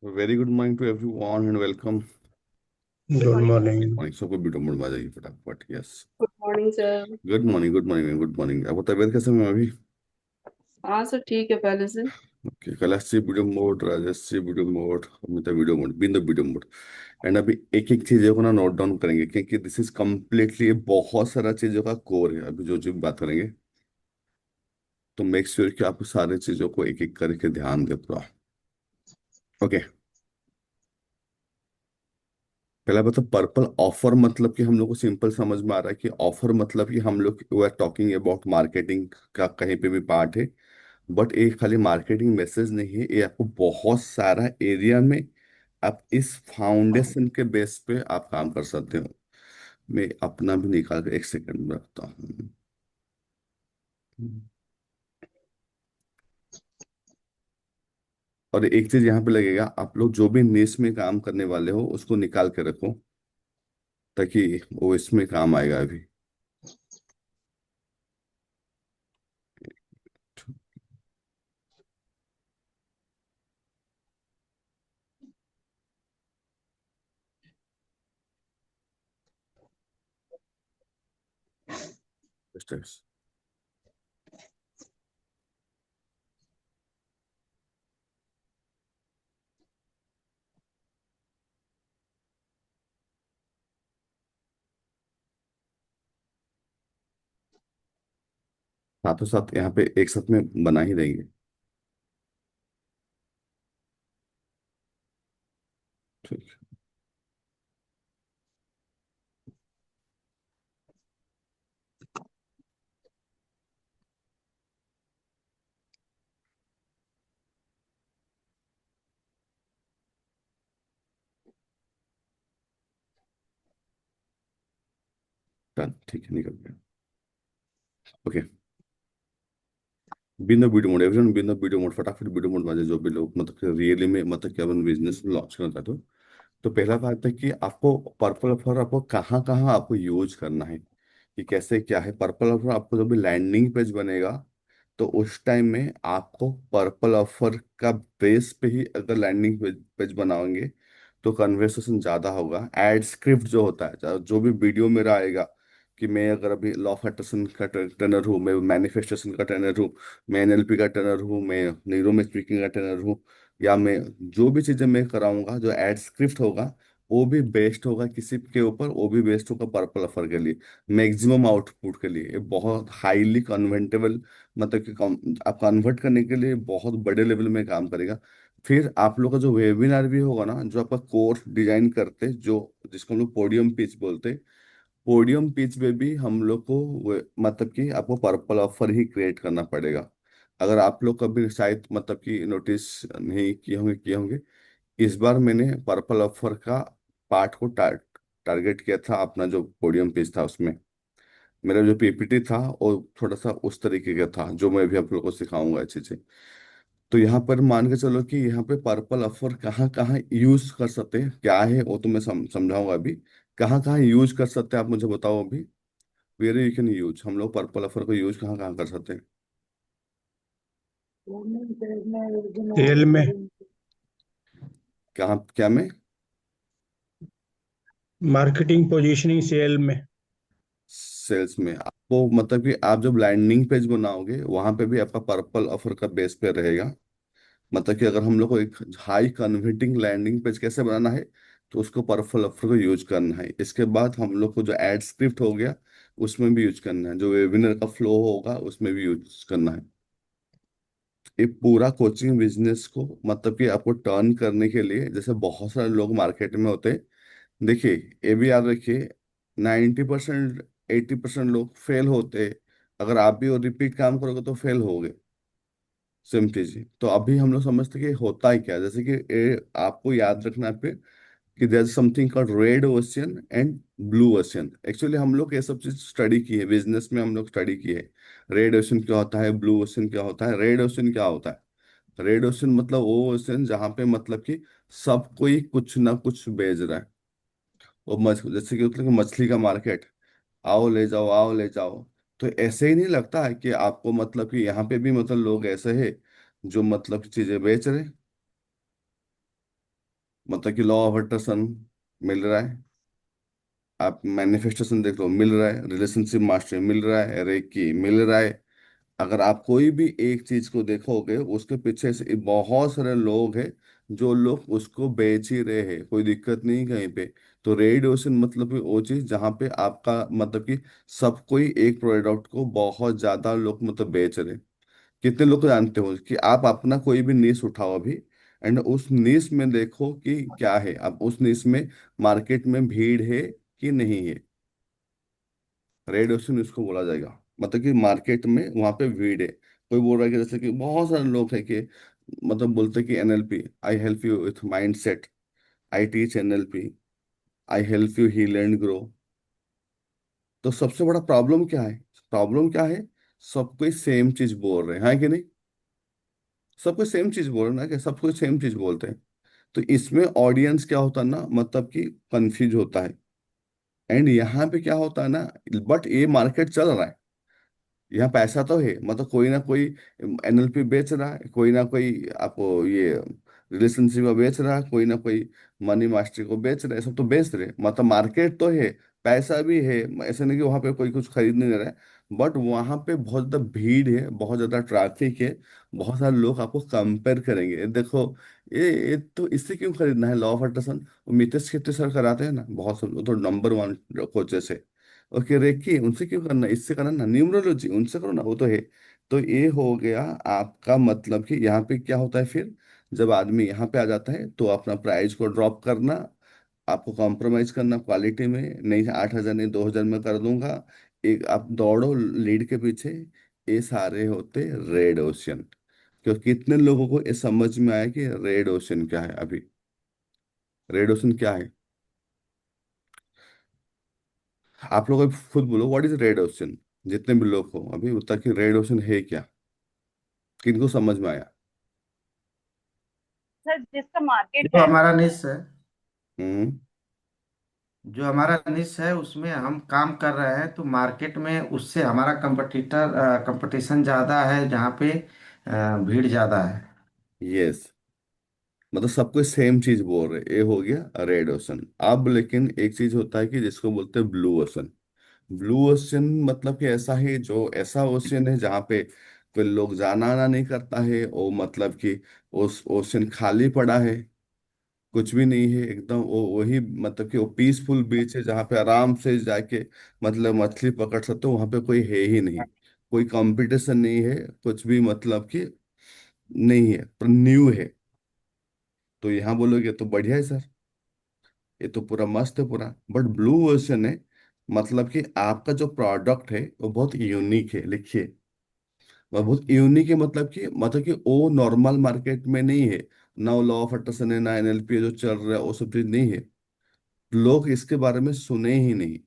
Very good morning to everyone and welcome. Good morning. Morning सबको video mode में आ जाइए फटाफट। Yes. Good morning sir. Good morning, good morning, good morning. आपको तबीयत कैसे है अभी? हाँ सर, ठीक है पहले से। Okay, Kailash ji video mode, Rajesh ji video mode, Amita video mode, Bindu video mode. And अभी एक एक चीजों को ना नोट डाउन करेंगे क्योंकि दिस इज कम्प्लीटली बहुत सारा चीजों का कोर है अभी जो जो भी बात करेंगे। तो मेक श्योर कि आप सारे चीजों को एक एक करके ध्यान दे पूरा। ओके। पहला बता, पर्पल ऑफर मतलब कि हम लोग को सिंपल समझ में आ रहा है कि ऑफर मतलब कि हम लोग we are talking about marketing का कहीं पे भी पार्ट है। बट ये खाली मार्केटिंग मैसेज नहीं है, ये आपको बहुत सारा एरिया में आप इस फाउंडेशन के बेस पे आप काम कर सकते हो। मैं अपना भी निकाल के एक सेकंड में रखता हूँ। और एक चीज यहाँ पे लगेगा, आप लोग जो भी निश में काम करने वाले हो उसको निकाल के रखो ताकि वो इसमें काम आएगा अभी। साथों साथ यहाँ पे एक साथ में बना ही देंगे। ठीक। डन, ठीक है, निकल गया। ओके। बिना वीडियो मोड, एवरीवन बिना वीडियो मोड, फटाफट वीडियो मोड में आ जाए जो भी लोग मतलब रियली में मतलब कि अपन बिजनेस लॉन्च करना चाहते हो। तो पहला बात है कि आपको पर्पल ऑफर आपको कहाँ कहाँ आपको यूज करना है, कि कैसे क्या है। पर्पल ऑफर आपको जब भी लैंडिंग पेज बनेगा तो उस टाइम में आपको पर्पल ऑफर का बेस पे ही अगर लैंडिंग पेज बनाओगे तो कन्वर्सेशन ज्यादा होगा। एड स्क्रिप्ट जो होता है, जो भी वीडियो मेरा आएगा, कि मैं अगर अभी लॉ ऑफ अट्रैक्शन का ट्रेनर हूँ, मैं मैनिफेस्टेशन का ट्रेनर हूँ, मैं एनएलपी का ट्रेनर हूँ, मैं न्यूरो में स्पीकिंग का ट्रेनर हूँ, या मैं जो भी चीजें मैं कराऊंगा जो एड स्क्रिप्ट होगा वो भी बेस्ड होगा किसी के ऊपर, वो भी बेस्ड होगा पर्पल ऑफर के लिए, मैक्सिमम आउटपुट के लिए। ये बहुत हाईली कन्वर्टेबल, मतलब कि आप कन्वर्ट करने के लिए बहुत बड़े लेवल में काम करेगा। फिर आप लोग का जो वेबिनार भी होगा ना, जो आपका कोर्स डिजाइन करते, जो जिसको हम लोग पोडियम पिच बोलते, पोडियम पिच में भी हम लोग को मतलब कि आपको पर्पल ऑफर ही क्रिएट करना पड़ेगा। अगर आप लोग कभी शायद मतलब कि नोटिस नहीं किए होंगे, इस बार मैंने पर्पल ऑफर का पार्ट को टारगेट किया था। अपना जो पोडियम पेज था उसमें मेरा जो पीपीटी था वो थोड़ा सा उस तरीके का था जो मैं भी आप लोगों को सिखाऊंगा अच्छे से। तो यहाँ पर मान के चलो कि यहाँ पे पर्पल ऑफर कहाँ कहाँ यूज कर सकते हैं, क्या है वो तो मैं समझाऊंगा अभी। कहाँ कहाँ यूज कर सकते हैं आप मुझे बताओ अभी। वेयर यू कैन यूज, हम लोग पर्पल ऑफर को यूज कहाँ कहाँ कर सकते हैं? सेल में। कहाँ क्या में? मार्केटिंग पोजीशनिंग सेल में। सेल्स में आपको मतलब कि आप जब लैंडिंग पेज बनाओगे वहां पे भी आपका पर्पल ऑफर का बेस पे रहेगा। मतलब कि अगर हम लोग को एक हाई कन्वर्टिंग लैंडिंग पेज कैसे बनाना है, तो उसको पर्पल ऑफर को यूज करना है। इसके बाद हम लोग को जो एड स्क्रिप्ट हो गया उसमें भी यूज करना है, जो वेबिनार का फ्लो होगा उसमें भी यूज करना है। ये पूरा कोचिंग बिजनेस को मतलब कि आपको टर्न करने के लिए, जैसे बहुत सारे लोग मार्केट में होते हैं, देखिए ये भी याद रखिए, 90%, 80% लोग फेल होते हैं। अगर आप भी और रिपीट काम करोगे तो फेल होगे, सिंपली जी। तो अभी हम लोग समझते हैं कि होता है क्या, जैसे कि आपको याद रखना है पे कि there is something called red ocean and blue ocean. Actually हम लोग ये सब चीज स्टडी की है, बिजनेस में हम लोग स्टडी की है। रेड ओशियन क्या होता है, ब्लू ओशियन क्या होता है। रेड ओशियन क्या होता है? रेड ओशियन मतलब वो ओशियन जहाँ पे मतलब कि सब कोई कुछ ना कुछ बेच रहा है। वो जैसे कि मतलब कि मछली का मार्केट, आओ ले जाओ, आओ ले जाओ। तो ऐसे ही नहीं लगता है कि आपको मतलब कि यहाँ पे भी मतलब लोग ऐसे हैं जो मतलब चीजें बेच रहे हैं। मतलब कि लॉ ऑफ अट्रैक्शन मिल रहा है, आप मैनिफेस्टेशन देख लो मिल रहा है, रिलेशनशिप मास्टरी मिल रहा है, रेकी मिल रहा है। अगर आप कोई भी एक चीज को देखोगे उसके पीछे से बहुत सारे लोग हैं जो लोग उसको बेच ही रहे हैं, कोई दिक्कत नहीं कहीं पे। तो रेड ओशन मतलब कि वो चीज जहाँ पे आपका मतलब कि सब कोई एक प्रोडक्ट को बहुत ज्यादा लोग मतलब बेच रहे हैं। कितने लोग जानते हो कि आप अपना कोई भी नीश उठाओ अभी, एंड उस नीश में देखो कि क्या है, अब उस नीश में मार्केट में भीड़ है कि नहीं है। रेड ओशन इसको बोला जाएगा, मतलब कि मार्केट में वहां पे भीड़ है। कोई बोल रहा है कि जैसे कि बहुत सारे लोग हैं कि मतलब बोलते हैं कि NLP, I help you with mind set, I teach NLP, I help you heal and grow. तो सबसे बड़ा प्रॉब्लम क्या है? प्रॉब्लम क्या है? सब कोई सेम चीज बोल रहे हैं, है कि नहीं? सब कोई सेम चीज बोल रहे हैं ना, कि सब कोई सेम चीज बोलते हैं। तो इसमें ऑडियंस क्या होता है ना, मतलब कि कंफ्यूज होता है। एंड यहाँ पे क्या होता है ना, बट ये मार्केट चल रहा है, यहाँ पैसा तो है, मतलब कोई ना कोई एनएलपी बेच रहा है, कोई ना कोई आपको ये रिलेशनशिप को बेच रहा है, कोई ना कोई मनी मास्टरी को बेच रहा है, सब तो बेच रहे हैं। मतलब मार्केट तो है, पैसा भी है, ऐसे नहीं कि वहां पे कोई कुछ खरीद नहीं रहा है। बट वहां पे बहुत ज्यादा भीड़ है, बहुत ज्यादा ट्रैफिक है, बहुत सारे लोग आपको कंपेयर करेंगे। देखो ये तो इससे क्यों खरीदना है, लॉ ऑफ अट्रैक्शन वो मितेश खेती सर कराते हैं ना, बहुत सारे वो तो नंबर वन कोचेस है। ओके, रेकी उनसे क्यों करना, इससे करना ना, न्यूमरोलॉजी उनसे करो ना, वो तो है। तो ये हो गया आपका, मतलब कि यहाँ पे क्या होता है फिर, जब आदमी यहाँ पे आ जाता है तो अपना प्राइस को ड्रॉप करना, आपको कॉम्प्रोमाइज करना क्वालिटी में, नहीं 8,000 नहीं 2,000 में कर दूंगा, एक आप दौड़ो लीड के पीछे। ये सारे होते रेड ओशियन। क्योंकि कितने लोगों को ये समझ में आया कि रेड ओशियन क्या है अभी? रेड ओशियन क्या है? आप लोग अभी खुद बोलो, व्हाट इज रेड ओशन? जितने भी लोग हो अभी उतना कि रेड ओशन है क्या, किनको समझ में आया? सर जिसका मार्केट जो है। हमारा निश है, हम्म। जो हमारा निश है उसमें हम काम कर रहे हैं, तो मार्केट में उससे हमारा कंपटीशन ज्यादा है, जहाँ पे भीड़ ज्यादा है। यस, मतलब सब कोई सेम चीज बोल रहे, ये हो गया रेड ओशन। अब लेकिन एक चीज होता है कि जिसको बोलते हैं ब्लू ओशन। ब्लू ओशन मतलब कि ऐसा है, जो ऐसा ओशन है जहाँ पे कोई लोग जाना आना नहीं करता है, वो मतलब कि उस ओशन खाली पड़ा है, कुछ भी नहीं है एकदम। वो वही मतलब कि वो पीसफुल बीच है जहाँ पे आराम से जाके मतलब मछली पकड़ सकते हो, वहां पे कोई है ही नहीं, कोई कंपटीशन नहीं है, कुछ भी मतलब कि नहीं है, पर न्यू है। तो यहाँ बोलोगे तो बढ़िया है सर, ये तो पूरा मस्त है पूरा। बट ब्लू ओशन है, मतलब कि आपका जो प्रोडक्ट है वो बहुत यूनिक है, लिखिए, वो बहुत यूनिक है, मतलब कि वो नॉर्मल मार्केट में नहीं है। ना वो लॉ ऑफ अट्रैक्शन है, ना एनएलपी जो चल रहा है वो सब चीज नहीं है, लोग इसके बारे में सुने ही नहीं।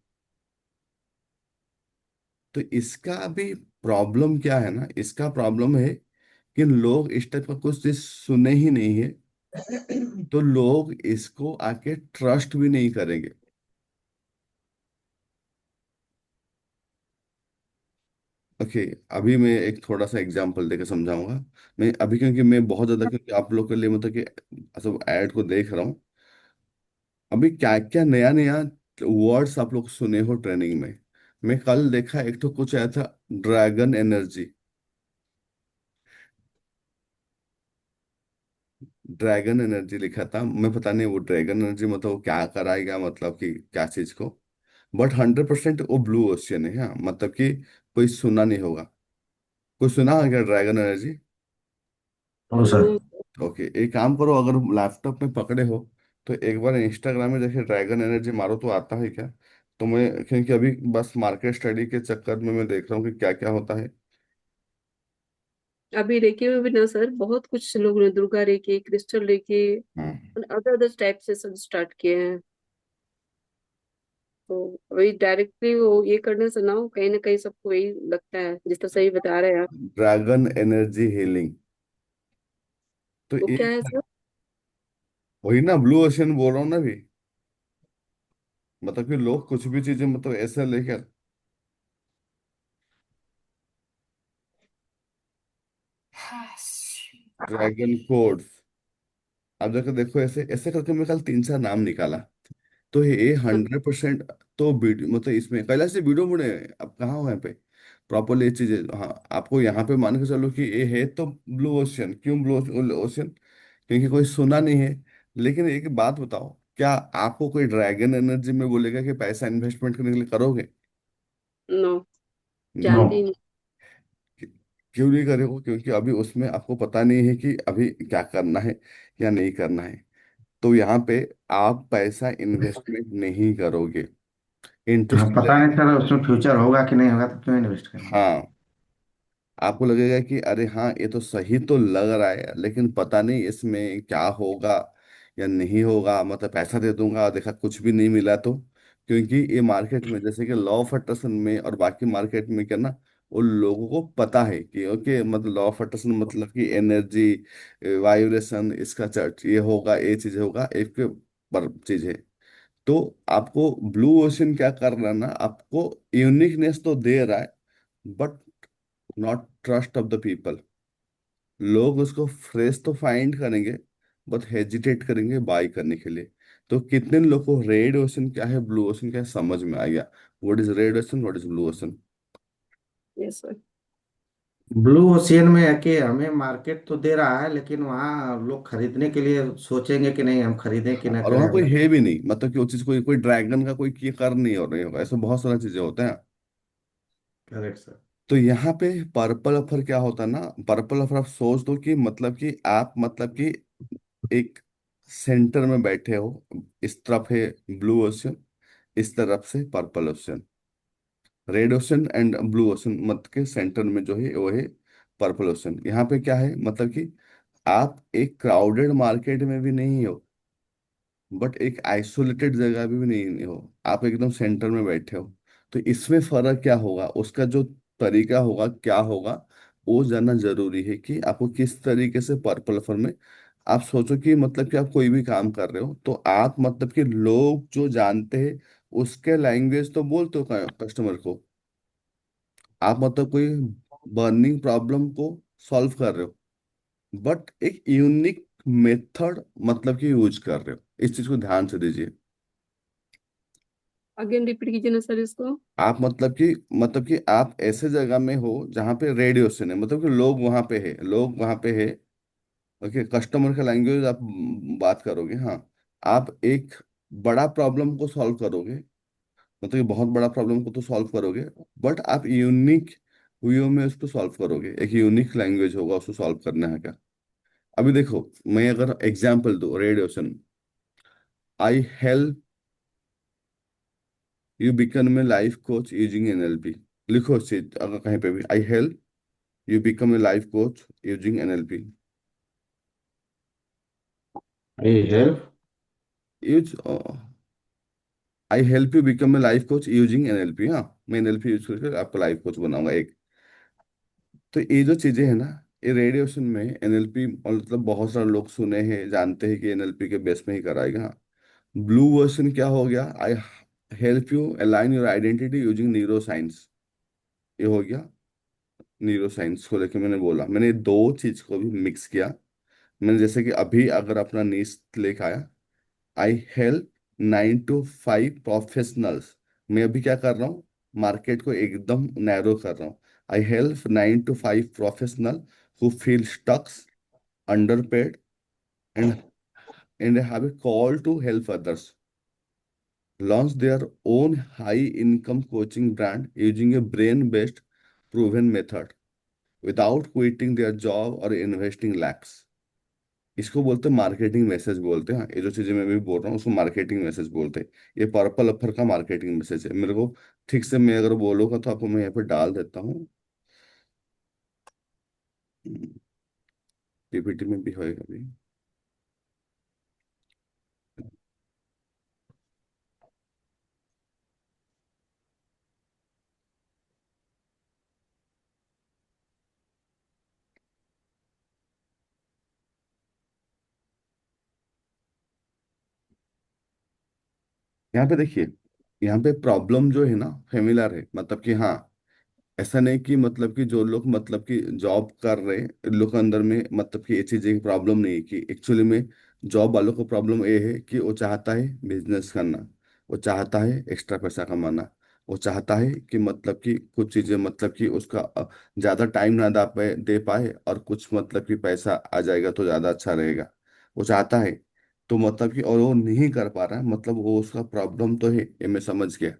तो इसका भी प्रॉब्लम क्या है ना, इसका प्रॉब्लम है कि लोग इस टाइप का कुछ चीज सुने ही नहीं है, तो लोग इसको आके ट्रस्ट भी नहीं करेंगे। ओके, अभी मैं एक थोड़ा सा एग्जांपल देकर समझाऊंगा। मैं अभी, क्योंकि मैं बहुत ज्यादा, क्योंकि आप लोग के लिए मतलब कि सब ऐड को देख रहा हूँ, अभी क्या क्या नया नया वर्ड्स आप लोग सुने हो ट्रेनिंग में। मैं कल देखा एक तो कुछ आया था, ड्रैगन एनर्जी। ड्रैगन एनर्जी लिखा था, मैं पता नहीं वो ड्रैगन एनर्जी मतलब वो क्या कराएगा, मतलब कि क्या चीज को। बट 100% वो ब्लू ओशियन है, हाँ, मतलब कि कोई सुना नहीं होगा। कोई सुना होगा क्या ड्रैगन एनर्जी? No sir. नहीं। ओके, एक काम करो, अगर लैपटॉप में पकड़े हो तो एक बार इंस्टाग्राम में देखिए ड्रैगन एनर्जी मारो तो आता है क्या? तो मैं, क्योंकि अभी बस मार्केट स्टडी के चक्कर में मैं देख रहा हूँ कि क्या क्या होता है। अभी रेकी में भी ना सर, बहुत कुछ लोग ने दुर्गा रेकी, क्रिस्टल रेकी हम्म। और अदर अदर टाइप से सब स्टार्ट किए हैं। तो वही डायरेक्टली वो ये करने से ना, कहीं ना कहीं सबको वही लगता है जिस तरह सही बता रहे हैं आप। ड्रैगन एनर्जी हीलिंग, तो वो क्या एक, है सर? वही ना ब्लू ओशन बोल रहा हूँ ना अभी। मतलब कि लोग कुछ भी चीजें मतलब ऐसे लेकर, ड्रैगन कोड्स, आप जाकर देखो, ऐसे ऐसे करके मैं कल 3 4 नाम निकाला। तो ये 100%। तो वीडियो मतलब इसमें कैलाश से वीडियो मुड़े, अब कहाँ हो यहाँ पे प्रॉपरली ये चीजें। हाँ, आपको यहाँ पे मान के चलो कि ये है तो ब्लू ओशियन। क्यों ब्लू ओशियन? क्योंकि कोई सुना नहीं है। लेकिन एक बात बताओ, क्या आपको कोई ड्रैगन एनर्जी में बोलेगा कि पैसा इन्वेस्टमेंट करने के लिए करोगे? No, no. जानती ही नहीं। कि- क्यों नहीं करोगे? क्योंकि अभी उसमें आपको पता नहीं है कि अभी क्या करना है या नहीं करना है। तो यहाँ पे आप पैसा इन्वेस्टमेंट नहीं करोगे, हाँ, इंटरेस्ट पता नहीं लगेगा। सर उसमें फ्यूचर होगा कि नहीं होगा, तो क्यों इन्वेस्ट करेंगे। हाँ, आपको लगेगा कि अरे हाँ, ये तो सही तो लग रहा है, लेकिन पता नहीं इसमें क्या होगा या नहीं होगा। मतलब पैसा दे दूंगा, देखा कुछ भी नहीं मिला तो। क्योंकि ये मार्केट में जैसे कि लॉ ऑफ अट्रैक्शन में और बाकी मार्केट में क्या ना, उन लोगों को पता है कि ओके, मतलब लॉ ऑफ अट्रैक्शन मतलब कि एनर्जी, वाइब्रेशन, इसका चर्च ये होगा, ये चीज होगा, एक पर चीज है। तो आपको ब्लू ओशन क्या कर रहा है ना, आपको यूनिकनेस तो दे रहा है, but not trust of the people. लोग उसको फ्रेश तो फाइंड करेंगे, बट हेजिटेट करेंगे बाई करने के लिए। तो कितने लोग को रेड ओशन क्या है, ब्लू ओशन क्या है, समझ में आ गया। What is red ocean, what is blue ocean. Yes sir. Blue ocean में है कि हमें मार्केट तो दे रहा है, लेकिन वहाँ लोग खरीदने के लिए सोचेंगे कि नहीं हम खरीदें कि ना और करें वहां कोई अगर। है भी नहीं, मतलब कि वो चीज कोई कोई ड्रैगन का कोई कर नहीं हो रही होगा, ऐसा बहुत सारी चीजें होते हैं। Correct sir. तो यहाँ पे पर्पल ऑफर क्या होता है ना, पर्पल ऑफर आप सोच दो कि मतलब कि आप मतलब कि एक सेंटर में बैठे हो। इस तरफ है ब्लू ओशन, इस तरफ से purple ocean. Red ocean and blue ocean मत के सेंटर में जो है वो है पर्पल ओशन। यहाँ पे क्या है मतलब कि आप एक क्राउडेड मार्केट में भी नहीं हो, बट एक आइसोलेटेड जगह भी नहीं हो, आप एकदम सेंटर में बैठे हो। तो इसमें फर्क क्या होगा, उसका जो तरीका होगा क्या होगा, वो जानना जरूरी है कि आपको किस तरीके से पर्पल फर में। आप सोचो कि मतलब कि आप कोई भी काम कर रहे हो, तो आप मतलब कि लोग जो जानते हैं उसके लैंग्वेज तो बोलते हो कस्टमर को। आप मतलब कोई बर्निंग प्रॉब्लम को सॉल्व कर रहे हो, बट एक यूनिक मेथड मतलब कि यूज कर रहे हो। इस चीज को ध्यान से दीजिए। अगेन रिपीट कीजिए ना सर इसको। आप मतलब कि आप ऐसे जगह में हो जहाँ पे रेडियो स्टेशन है, मतलब कि लोग वहाँ पे है, लोग वहाँ पे है। ओके, कस्टमर का लैंग्वेज आप बात करोगे। हाँ, आप एक बड़ा प्रॉब्लम को सॉल्व करोगे, मतलब कि बहुत बड़ा प्रॉब्लम को तो सॉल्व करोगे, बट आप यूनिक वे में उसको सॉल्व करोगे। एक यूनिक लैंग्वेज होगा उसको सॉल्व करने है क्या। अभी देखो, मैं अगर एग्जांपल दूं, radio station, I help you become a life coach using NLP. लिखो इस चीज अगर कहीं पे भी, I help you become a life coach using NLP. ये help. Use I help you become a life coach using NLP. हाँ, मैं एनएलपी यूज करके आपको लाइफ कोच बनाऊंगा एक। तो ये जो चीजें हैं ना, ये रेडिएशन में एनएलपी, मतलब बहुत सारे लोग सुने हैं, जानते हैं कि एनएलपी के बेस में ही कराएगा। ब्लू वर्जन क्या हो गया, आई help you align your identity using neuro science. ये हो गया न्यूरो साइंस को लेके मैंने बोला, मैंने दो चीज को भी मिक्स किया। मैंने जैसे कि अभी अगर अपना नीस लेके आया, आई हेल्प 9 to 5 प्रोफेशनल्स। मैं अभी क्या कर रहा हूँ, मार्केट को एकदम नैरो कर रहा हूँ। I help 9 to 5 professional who feel stuck, underpaid, and have a call to help others launch their own high income coaching brand using a brain based proven method without quitting their job or investing lakhs। इसको बोलते हैं marketing message बोलते हैं। हाँ, ये जो चीजें मैं भी बोल रहा हूँ उसको मार्केटिंग मैसेज बोलते हैं। ये पर्पल अफर का मार्केटिंग मैसेज है मेरे को। ठीक से मैं अगर बोलूंगा तो आपको मैं यहाँ पे डाल देता हूँ, पीपीटी में भी होएगा भी। यहाँ पे देखिए, यहाँ पे प्रॉब्लम जो है ना फेमिलर है, मतलब कि हाँ, ऐसा नहीं कि मतलब कि जो लोग मतलब कि जॉब कर रहे हैं इन लोग के अंदर में मतलब कि ये चीजें की प्रॉब्लम नहीं है, कि एक्चुअली में जॉब वालों को प्रॉब्लम ये है कि वो चाहता है बिजनेस करना, वो चाहता है एक्स्ट्रा पैसा कमाना, वो चाहता है कि मतलब कि कुछ चीजें मतलब कि उसका ज्यादा टाइम ना दे पाए और कुछ मतलब कि पैसा आ जाएगा तो ज्यादा अच्छा रहेगा, वो चाहता है। तो मतलब कि और वो नहीं कर पा रहा है, मतलब वो उसका प्रॉब्लम तो है, ये मैं समझ गया।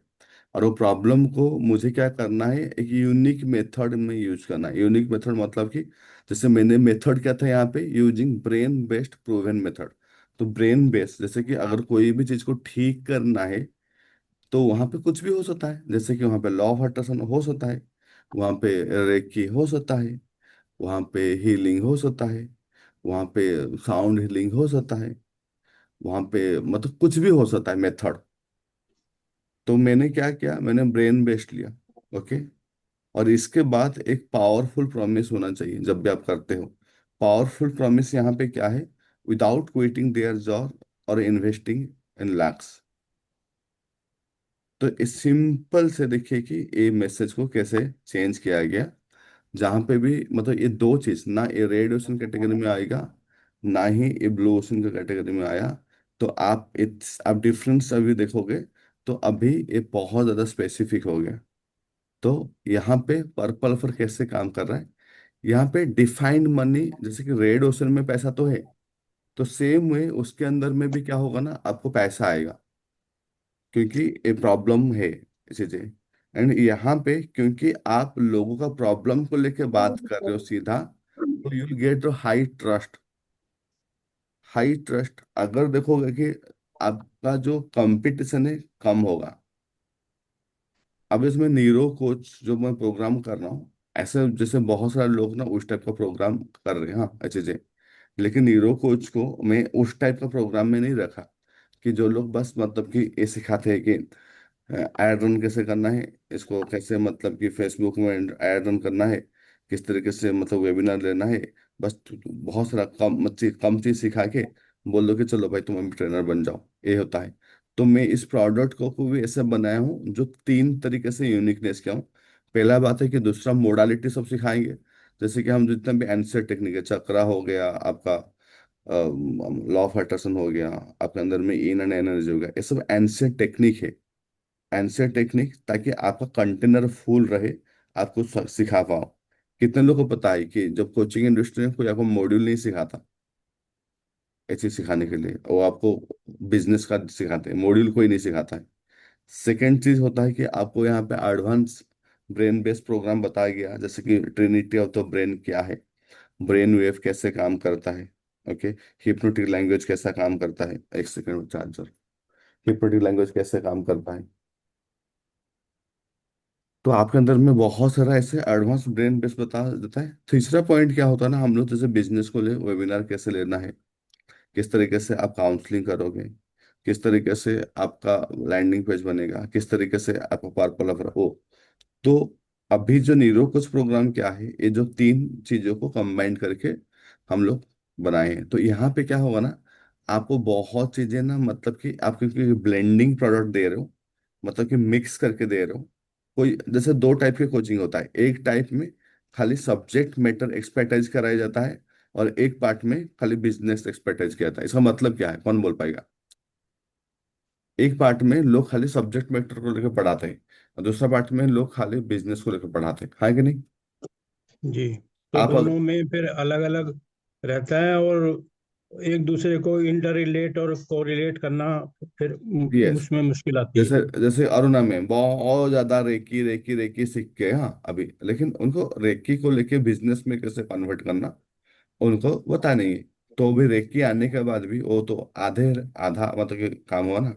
और वो प्रॉब्लम को मुझे क्या करना है, एक यूनिक मेथड में यूज करना है। यूनिक मेथड मतलब कि जैसे मैंने मेथड क्या था यहाँ पे, using brain based proven method. तो ब्रेन बेस्ड जैसे कि अगर कोई भी चीज को ठीक करना है तो वहां पे कुछ भी हो सकता है, जैसे कि वहां पे लॉ ऑफ अट्रैक्शन हो सकता है, वहां पे रेकी हो सकता है, वहां पे हीलिंग हो सकता है, वहां पे साउंड हीलिंग हो सकता है, वहां पे मतलब कुछ भी हो सकता है मेथड। तो मैंने क्या किया, मैंने ब्रेन बेस्ड लिया। ओके। और इसके बाद एक पावरफुल प्रॉमिस होना चाहिए जब भी आप करते हो। पावरफुल प्रॉमिस यहाँ पे क्या है, विदाउट क्विटिंग देयर जॉब और इन्वेस्टिंग इन लैक्स। तो इस सिंपल से देखिए कि ये मैसेज को कैसे चेंज किया गया। जहाँ पे भी मतलब ये दो चीज ना, ये रेड ओशन कैटेगरी में आएगा ना ही ये ब्लू ओशन के कैटेगरी में आया। तो आप डिफरेंस अभी देखोगे तो अभी ये बहुत ज्यादा स्पेसिफिक हो गया। तो यहाँ पे पर्पल फर कैसे काम कर रहा है, यहाँ पे डिफाइंड मनी, जैसे कि रेड ओशन में पैसा तो है, तो सेम वे उसके अंदर में भी क्या होगा ना, आपको पैसा आएगा, क्योंकि ये प्रॉब्लम है चीजें। एंड यहाँ पे क्योंकि आप लोगों का प्रॉब्लम को लेके बात कर रहे हो सीधा, तो you get high trust. High trust अगर देखोगे कि आपका जो कंपटीशन है कम होगा। अब इसमें नीरो कोच जो मैं प्रोग्राम कर रहा हूँ, ऐसे जैसे बहुत सारे लोग ना उस टाइप का प्रोग्राम कर रहे हैं, हाँ अच्छे से। लेकिन नीरो कोच को मैं उस टाइप का प्रोग्राम में नहीं रखा कि जो लोग बस मतलब कि ये सिखाते हैं कि ऐड रन कैसे करना है, इसको कैसे मतलब कि फेसबुक में ऐड रन करना है, किस तरीके से मतलब वेबिनार लेना है। बस बहुत सारा कम चीज सिखा के बोल दो कि चलो भाई तुम ट्रेनर बन जाओ, ये होता है। तो मैं इस प्रोडक्ट को भी ऐसे बनाया हूँ जो तीन तरीके से यूनिकनेस किया हूँ। पहला बात है कि दूसरा मोडालिटी सब सिखाएंगे, जैसे कि हम जितना भी आंसर टेक्निक है, चक्रा हो गया आपका, लॉ ऑफ अट्रैक्शन हो गया, आपके अंदर में इन एंड एनर्जी हो गया, ये सब आंसर टेक्निक है। आंसर टेक्निक ताकि आपका कंटेनर फुल रहे, आपको सिखा पाओ। कितने लोगों को पता है कि जब कोचिंग इंडस्ट्री में कोई आपको मॉड्यूल नहीं सिखाता ऐसे सिखाने के लिए, वो आपको बिजनेस का सिखाते हैं, मॉड्यूल कोई नहीं सिखाता है। सेकेंड चीज होता है कि आपको यहाँ पे एडवांस ब्रेन बेस्ड प्रोग्राम बताया गया, जैसे कि ट्रिनिटी ऑफ द ब्रेन क्या है, ब्रेन वेव कैसे काम करता है। ओके। हिप्नोटिक लैंग्वेज कैसा काम करता है, एक सेकेंड चार्जर, हिप्नोटिक लैंग्वेज कैसे काम करता है। तो आपके अंदर में बहुत सारा ऐसे एडवांस ब्रेन बेस बता देता है। तीसरा पॉइंट क्या होता है ना, हम लोग जैसे बिजनेस को ले वेबिनार कैसे लेना है, किस तरीके से आप काउंसलिंग करोगे, किस तरीके से आपका लैंडिंग पेज बनेगा, किस तरीके से आपका पर्पल ऑफर हो। तो अभी जो नीरो कुछ प्रोग्राम क्या है, ये जो तीन चीजों को कंबाइन करके हम लोग बनाए हैं। तो यहाँ पे क्या होगा ना, आपको बहुत चीजें ना मतलब कि आप क्योंकि ब्लेंडिंग प्रोडक्ट दे रहे हो, मतलब कि मिक्स करके दे रहे हो। कोई जैसे दो टाइप के कोचिंग होता है, एक टाइप में खाली सब्जेक्ट मैटर एक्सपर्टाइज कराया जाता है, और एक पार्ट में खाली बिजनेस एक्सपर्टाइज किया जाता है। इसका मतलब क्या है, कौन बोल पाएगा। एक पार्ट में लोग खाली सब्जेक्ट मैटर को लेकर पढ़ाते हैं, और दूसरा पार्ट में लोग खाली बिजनेस को लेकर पढ़ाते हैं, है कि नहीं। जी। तो आप दोनों में फिर अलग अलग रहता है, और एक दूसरे को इंटर रिलेट और कोरिलेट करना फिर यस, उसमें मुश्किल आती है। जैसे जैसे अरुणा में बहुत ज्यादा रेकी रेकी रेकी सीख के, हाँ अभी, लेकिन उनको रेकी को लेके बिजनेस में कैसे कन्वर्ट करना उनको पता नहीं है। तो भी रेकी आने के बाद भी वो तो आधे आधा मतलब कि काम हुआ ना,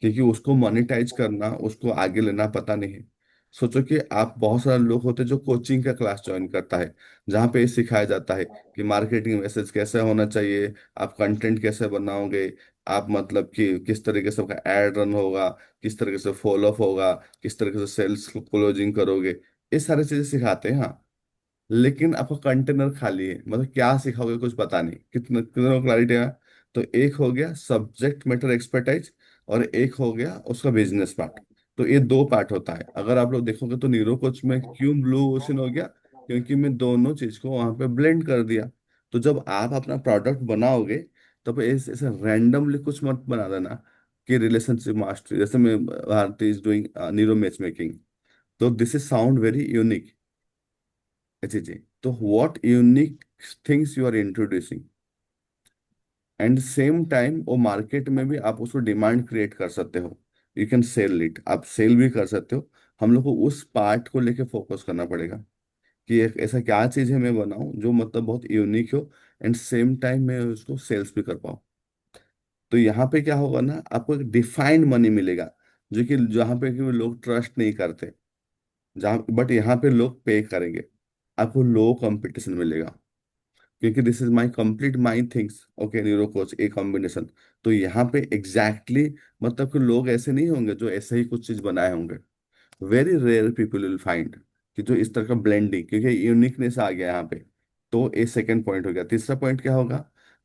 क्योंकि उसको मोनेटाइज करना, उसको आगे लेना पता नहीं है। सोचो कि आप बहुत सारे लोग होते हैं जो कोचिंग का क्लास ज्वाइन करता है, जहाँ पे ये सिखाया जाता है कि मार्केटिंग मैसेज कैसे होना चाहिए, आप कंटेंट कैसे बनाओगे, आप मतलब कि किस तरीके से आपका एड रन होगा, किस तरीके से फॉलो अप होगा, किस तरीके से सेल्स क्लोजिंग करोगे, ये सारी चीजें सिखाते हैं, हाँ। लेकिन आपका कंटेनर खाली है, मतलब क्या सिखाओगे कुछ पता नहीं, कितना कितना क्लैरिटी है। तो एक हो गया सब्जेक्ट मैटर एक्सपर्टाइज, और एक हो गया उसका बिजनेस पार्ट। तो ये दो पार्ट होता है। अगर आप लोग देखोगे तो नीरो कोच में क्यों ब्लू ओशन हो गया, क्योंकि मैं दोनों चीज को वहां पे ब्लेंड कर दिया। तो जब आप अपना प्रोडक्ट बनाओगे, तब ऐसे रैंडमली कुछ मत बना देना कि रिलेशनशिप मास्टरी, जैसे मैं Bharti is doing neuro match making, तो this is sound very unique. जी जी। तो what unique things you are introducing, and same time वो मार्केट में भी आप उसको डिमांड क्रिएट कर सकते हो। यू कैन सेल इट, आप सेल भी कर सकते हो। हम लोग को उस पार्ट को लेके फोकस करना पड़ेगा कि एक ऐसा क्या चीज़ है मैं बनाऊं जो मतलब बहुत यूनिक हो, एंड सेम टाइम मैं उसको सेल्स भी कर पाऊँ। तो यहाँ पे क्या होगा ना, आपको एक डिफाइंड मनी मिलेगा, जो कि जहाँ पे कि लोग ट्रस्ट नहीं करते, जहाँ बट यहाँ पे लोग पे करेंगे। आपको लो कंपटीशन मिलेगा, क्योंकि this is my complete my things, okay neuro coach a combination. तो यहाँ पे एग्जैक्टली मतलब कि लोग ऐसे नहीं होंगे जो ऐसे ही कुछ चीज बनाए होंगे। Very rare people will find कि जो इस तरह का ब्लेंडिंग, क्योंकि यूनिकनेस आ गया यहाँ पे। तो ये सेकंड पॉइंट हो गया। तीसरा पॉइंट क्या होगा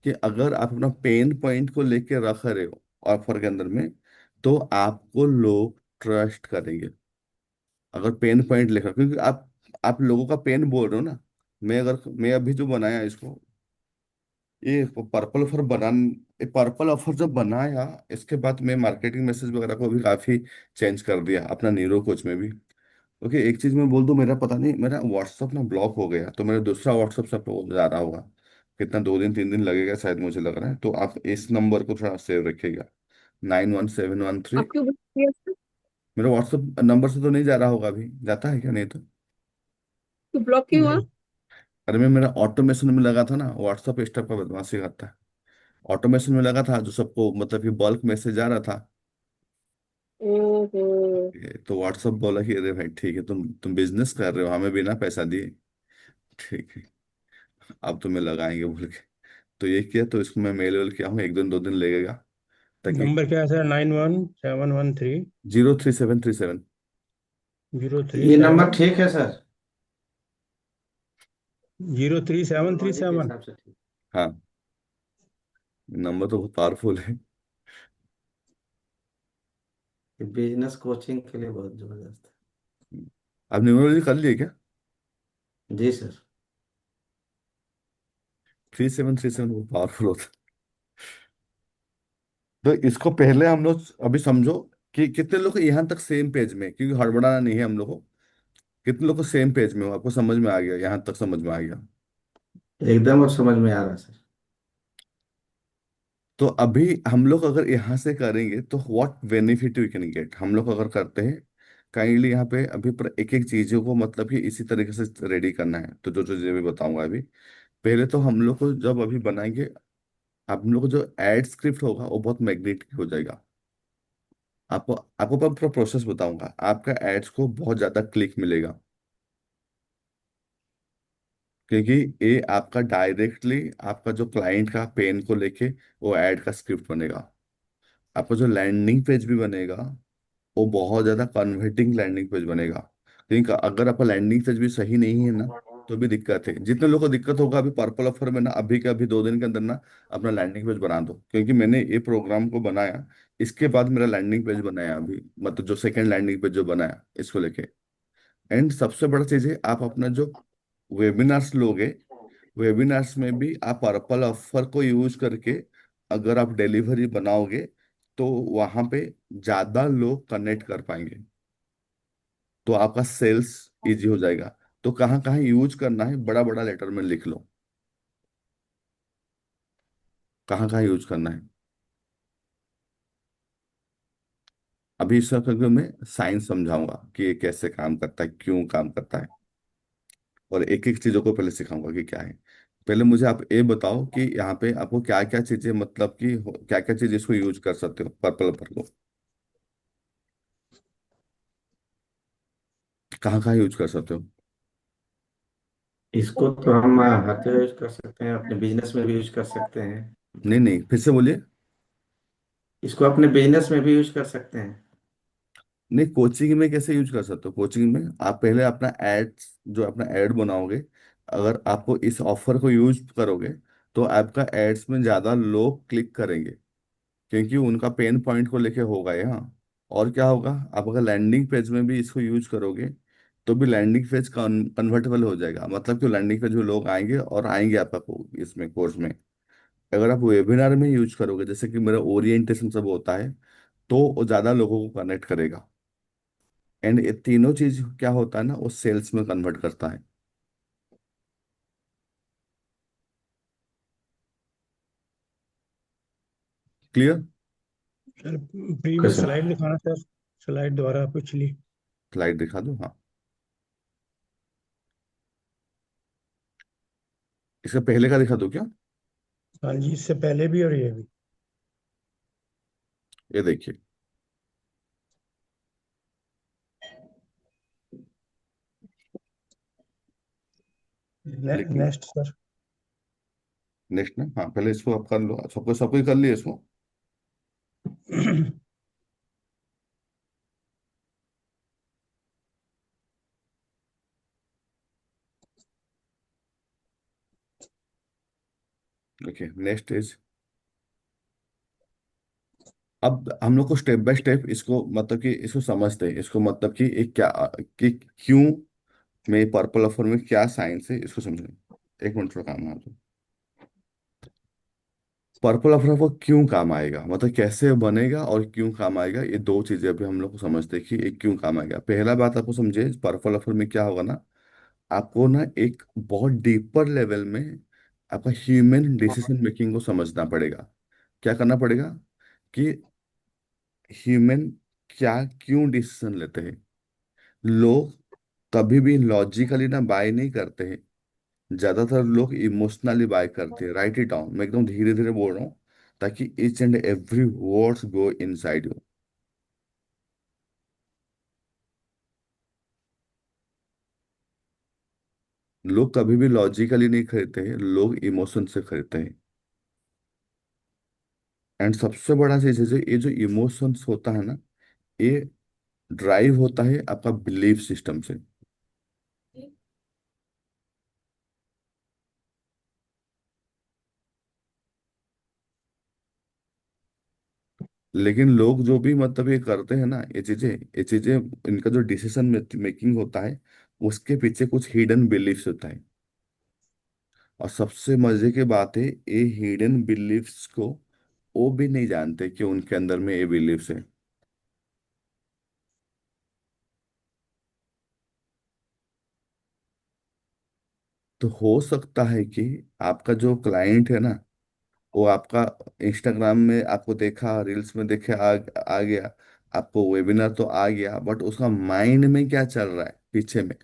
कि अगर आप अपना पेन पॉइंट को लेके रख रहे हो ऑफर के अंदर में, तो आपको लोग ट्रस्ट करेंगे। अगर पेन पॉइंट लिखा, क्योंकि आप लोगों का पेन बोल रहे हो ना। मैं अभी जो बनाया इसको, ये पर्पल ऑफर पर्पल ऑफर जब बनाया, इसके बाद मैं मार्केटिंग मैसेज वगैरह को भी काफी चेंज कर दिया अपना नीरो कोच में भी। ओके, एक चीज मैं बोल दूं, मेरा पता नहीं, मेरा व्हाट्सअप ना ब्लॉक हो गया, तो मेरा दूसरा व्हाट्सअप सब पे जा रहा होगा। कितना, 2 दिन 3 दिन लगेगा शायद, मुझे लग रहा है। तो आप इस नंबर को थोड़ा सेव रखिएगा, 91713। आप क्यों block किया उसको? मेरा व्हाट्सअप नंबर से तो नहीं जा रहा होगा, अभी जाता है क्या, नहीं तो। तो ब्लॉक क्यों हुआ? नहीं, अरे मैं मेरा ऑटोमेशन में लगा था ना, व्हाट्सअप इस टाइप का बदमाशी करता है। ऑटोमेशन में लगा था जो सबको मतलब कि बल्क मैसेज आ रहा था। ओहो। तो व्हाट्सअप बोला कि अरे भाई ठीक है, तुम बिजनेस कर रहे हो हमें बिना पैसा दिए, ठीक है अब तुम्हें लगाएंगे बोल के। तो ये किया, तो इसको मैं मेल वेल किया हूँ, 1 दिन 2 दिन लगेगा, ताकि नंबर क्या है सर? 91713 03737। 037 ये नंबर ठीक है सर। 03737। टेक्नोलॉजी के हिसाब से ठीक। हाँ, नंबर तो बहुत पावरफुल है। बिजनेस कोचिंग के लिए बहुत जबरदस्त आप न्यूमरोलॉजी कर लिए क्या? है। जी सर। 3737 बहुत पावरफुल होता है। तो इसको पहले हम लोग अभी समझो कि कितने लोग यहाँ तक सेम पेज में, क्योंकि हड़बड़ाना नहीं है हम लोग को। कितने लोग को सेम पेज में हो, आपको समझ में आ गया, यहाँ तक समझ में आ गया? एकदम अब समझ में आ रहा है सर। तो अभी हम लोग अगर यहाँ से करेंगे तो what benefit we can get, हम लोग अगर करते हैं काइंडली यहाँ पे अभी पर एक एक चीजों को मतलब कि इसी तरीके से रेडी करना है। तो जो जो चीजें भी बताऊंगा अभी, पहले तो हम लोग को जब अभी बनाएंगे, हम लोग को जो एड स्क्रिप्ट होगा वो बहुत मैग्नेटिक हो जाएगा। आपको आपको मैं पूरा प्रोसेस बताऊंगा, आपका एड्स को बहुत ज्यादा क्लिक मिलेगा, क्योंकि ये आपका डायरेक्टली आपका जो क्लाइंट का पेन को लेके वो ऐड का स्क्रिप्ट बनेगा। आपका जो लैंडिंग पेज भी बनेगा, वो बहुत ज्यादा कन्वर्टिंग लैंडिंग पेज बनेगा। क्योंकि अगर आपका लैंडिंग पेज भी सही नहीं है ना, तो भी दिक्कत है। जितने लोगों को दिक्कत होगा अभी पर्पल ऑफर में ना, अभी के अभी 2 दिन के अंदर ना अपना लैंडिंग पेज बना दो, क्योंकि मैंने ये प्रोग्राम को बनाया, इसके बाद मेरा लैंडिंग पेज बनाया अभी, मतलब जो सेकंड लैंडिंग पेज जो बनाया इसको लेके। एंड सबसे बड़ा चीज है, आप अपना जो वेबिनार्स लोगे, वेबिनार्स में भी आप पर्पल ऑफर को यूज करके अगर आप डिलीवरी बनाओगे, तो वहां पे ज्यादा लोग कनेक्ट कर पाएंगे, तो आपका सेल्स इजी हो जाएगा। तो कहाँ कहाँ यूज करना है, बड़ा बड़ा लेटर में लिख लो, कहाँ कहाँ यूज करना है। अभी इसका करके मैं साइंस समझाऊंगा कि ये कैसे काम करता है, क्यों काम करता है, और एक एक चीजों को पहले सिखाऊंगा कि क्या है। पहले मुझे आप ये बताओ कि यहाँ पे आपको क्या क्या चीजें मतलब कि क्या क्या चीज इसको यूज कर सकते हो पर्पल पर को, कहाँ कहाँ यूज कर सकते हो? इसको तो हम हर जगह यूज कर सकते हैं, अपने बिजनेस में भी यूज कर सकते हैं। नहीं नहीं, फिर से बोलिए। इसको अपने बिजनेस में भी यूज कर सकते हैं। नहीं, कोचिंग में कैसे यूज कर सकते हो? कोचिंग में आप पहले अपना एड्स, जो अपना एड बनाओगे, अगर आपको इस ऑफर को यूज करोगे, तो आपका एड्स में ज्यादा लोग क्लिक करेंगे, क्योंकि उनका पेन पॉइंट को लेके होगा यहाँ। और क्या होगा, आप अगर लैंडिंग पेज में भी इसको यूज करोगे तो भी लैंडिंग पेज कन्वर्टेबल हो जाएगा, मतलब कि लैंडिंग पेज में लोग आएंगे और आएंगे आपका इसमें कोर्स में। अगर आप वेबिनार में यूज करोगे, जैसे कि मेरा ओरिएंटेशन सब होता है, तो वो ज़्यादा लोगों को कनेक्ट करेगा। एंड ये तीनों चीज क्या होता है ना, वो सेल्स में कन्वर्ट करता है। Clear? Sir okay previous sir. Slide दिखाना सर, स्लाइड दोबारा पिछली। स्लाइड दिखा दो, हाँ। इसका पहले का दिखा दो क्या? हाँ जी, इससे पहले भी और ये भी। ये देखिए। लेकिन नेक्स्ट सर। नेक्स्ट ना, हाँ पहले इसको आप कर लो, सबको सबको ही कर लिया इसको। देखिए नेक्स्ट इज, अब हम लोग को स्टेप बाय स्टेप इसको मतलब कि इसको समझते हैं, इसको मतलब कि एक क्या, कि क्यों में पर्पल ऑफर में क्या साइंस है इसको समझें। एक मिनट थोड़ा काम है तो। पर्पल ऑफर वो क्यों काम आएगा, मतलब कैसे बनेगा और क्यों काम आएगा, ये दो चीजें अभी हम लोग को समझते हैं कि ये क्यों काम आएगा। पहला बात आपको समझे, पर्पल ऑफर में क्या होगा ना, आपको ना एक बहुत डीपर लेवल में आपका ह्यूमन डिसीजन मेकिंग को समझना पड़ेगा। क्या करना पड़ेगा कि ह्यूमन क्या क्यों डिसीजन लेते हैं। लोग कभी भी लॉजिकली ना बाय नहीं करते हैं, ज्यादातर लोग इमोशनली बाय करते हैं। राइट इट डाउन, मैं एकदम धीरे धीरे बोल रहा हूँ ताकि each and every words go inside you. लोग कभी भी लॉजिकली नहीं खरीदते हैं, लोग इमोशन से खरीदते हैं। एंड सबसे बड़ा चीज है, ये जो इमोशंस होता है ना, ये ड्राइव होता है आपका बिलीफ सिस्टम से। लेकिन लोग जो भी मतलब ये करते हैं ना, ये चीजें इनका जो डिसीजन मेकिंग होता है, उसके पीछे कुछ हिडन बिलीफ्स होता है। और सबसे मजे की बात है, ये हिडन बिलीफ्स को वो भी नहीं जानते कि उनके अंदर में ये बिलीफ्स है। तो हो सकता है कि आपका जो क्लाइंट है ना, वो आपका इंस्टाग्राम में आपको देखा, रील्स में देखे, आ गया, आपको वेबिनार तो आ गया, बट उसका माइंड में क्या चल रहा है पीछे में,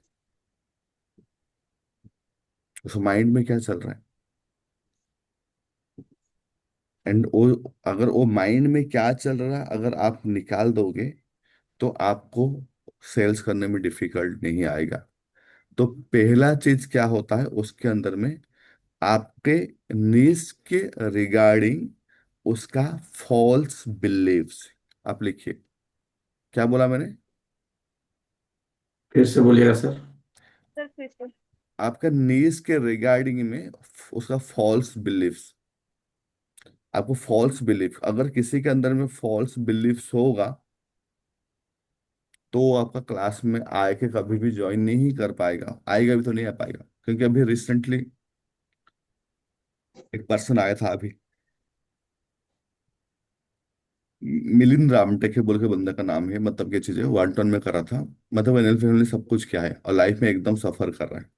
उस माइंड में क्या चल रहा है। एंड वो, अगर वो माइंड में क्या चल रहा है अगर आप निकाल दोगे, तो आपको सेल्स करने में डिफिकल्ट नहीं आएगा। तो पहला चीज क्या होता है उसके अंदर में, आपके नीड्स के रिगार्डिंग उसका फॉल्स बिलीव्स। आप लिखिए, क्या बोला मैंने? फिर से बोलिएगा सर। आपका नीड्स के रिगार्डिंग में उसका फॉल्स बिलीव्स। आपको फॉल्स बिलीफ, अगर किसी के अंदर में फॉल्स बिलीव्स होगा, तो वो आपका क्लास में आए के कभी भी ज्वाइन नहीं कर पाएगा, आएगा भी तो नहीं आ पाएगा। क्योंकि अभी रिसेंटली एक पर्सन आया था अभी, मिलिंद रामटेके बोल के बंदा का नाम है, मतलब ये चीजें वांटन में करा था, मतलब एनएल फैमिली सब कुछ किया है और लाइफ में एकदम सफर कर रहा है।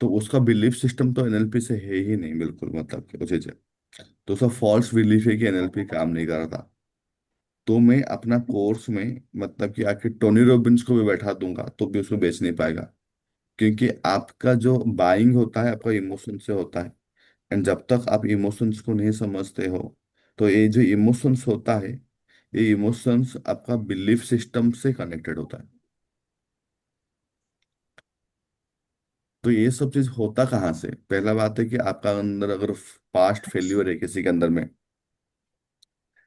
तो उसका बिलीफ सिस्टम तो एनएलपी से है ही नहीं बिल्कुल, मतलब कि वो चीजें, तो उसका फॉल्स बिलीफ है कि एनएलपी काम नहीं कर रहा था। तो मैं अपना कोर्स में मतलब कि आके टोनी रॉबिन्स को भी बैठा दूंगा तो भी उसको बेच नहीं पाएगा। क्योंकि आपका जो बाइंग होता है आपका इमोशन से होता है। एंड जब तक आप इमोशंस को नहीं समझते हो, तो ये जो इमोशंस होता है, ये इमोशंस आपका बिलीफ सिस्टम से कनेक्टेड होता है। तो ये सब चीज होता कहाँ से, पहला बात है कि आपका अंदर अगर पास्ट फेल्यूर है किसी के अंदर में,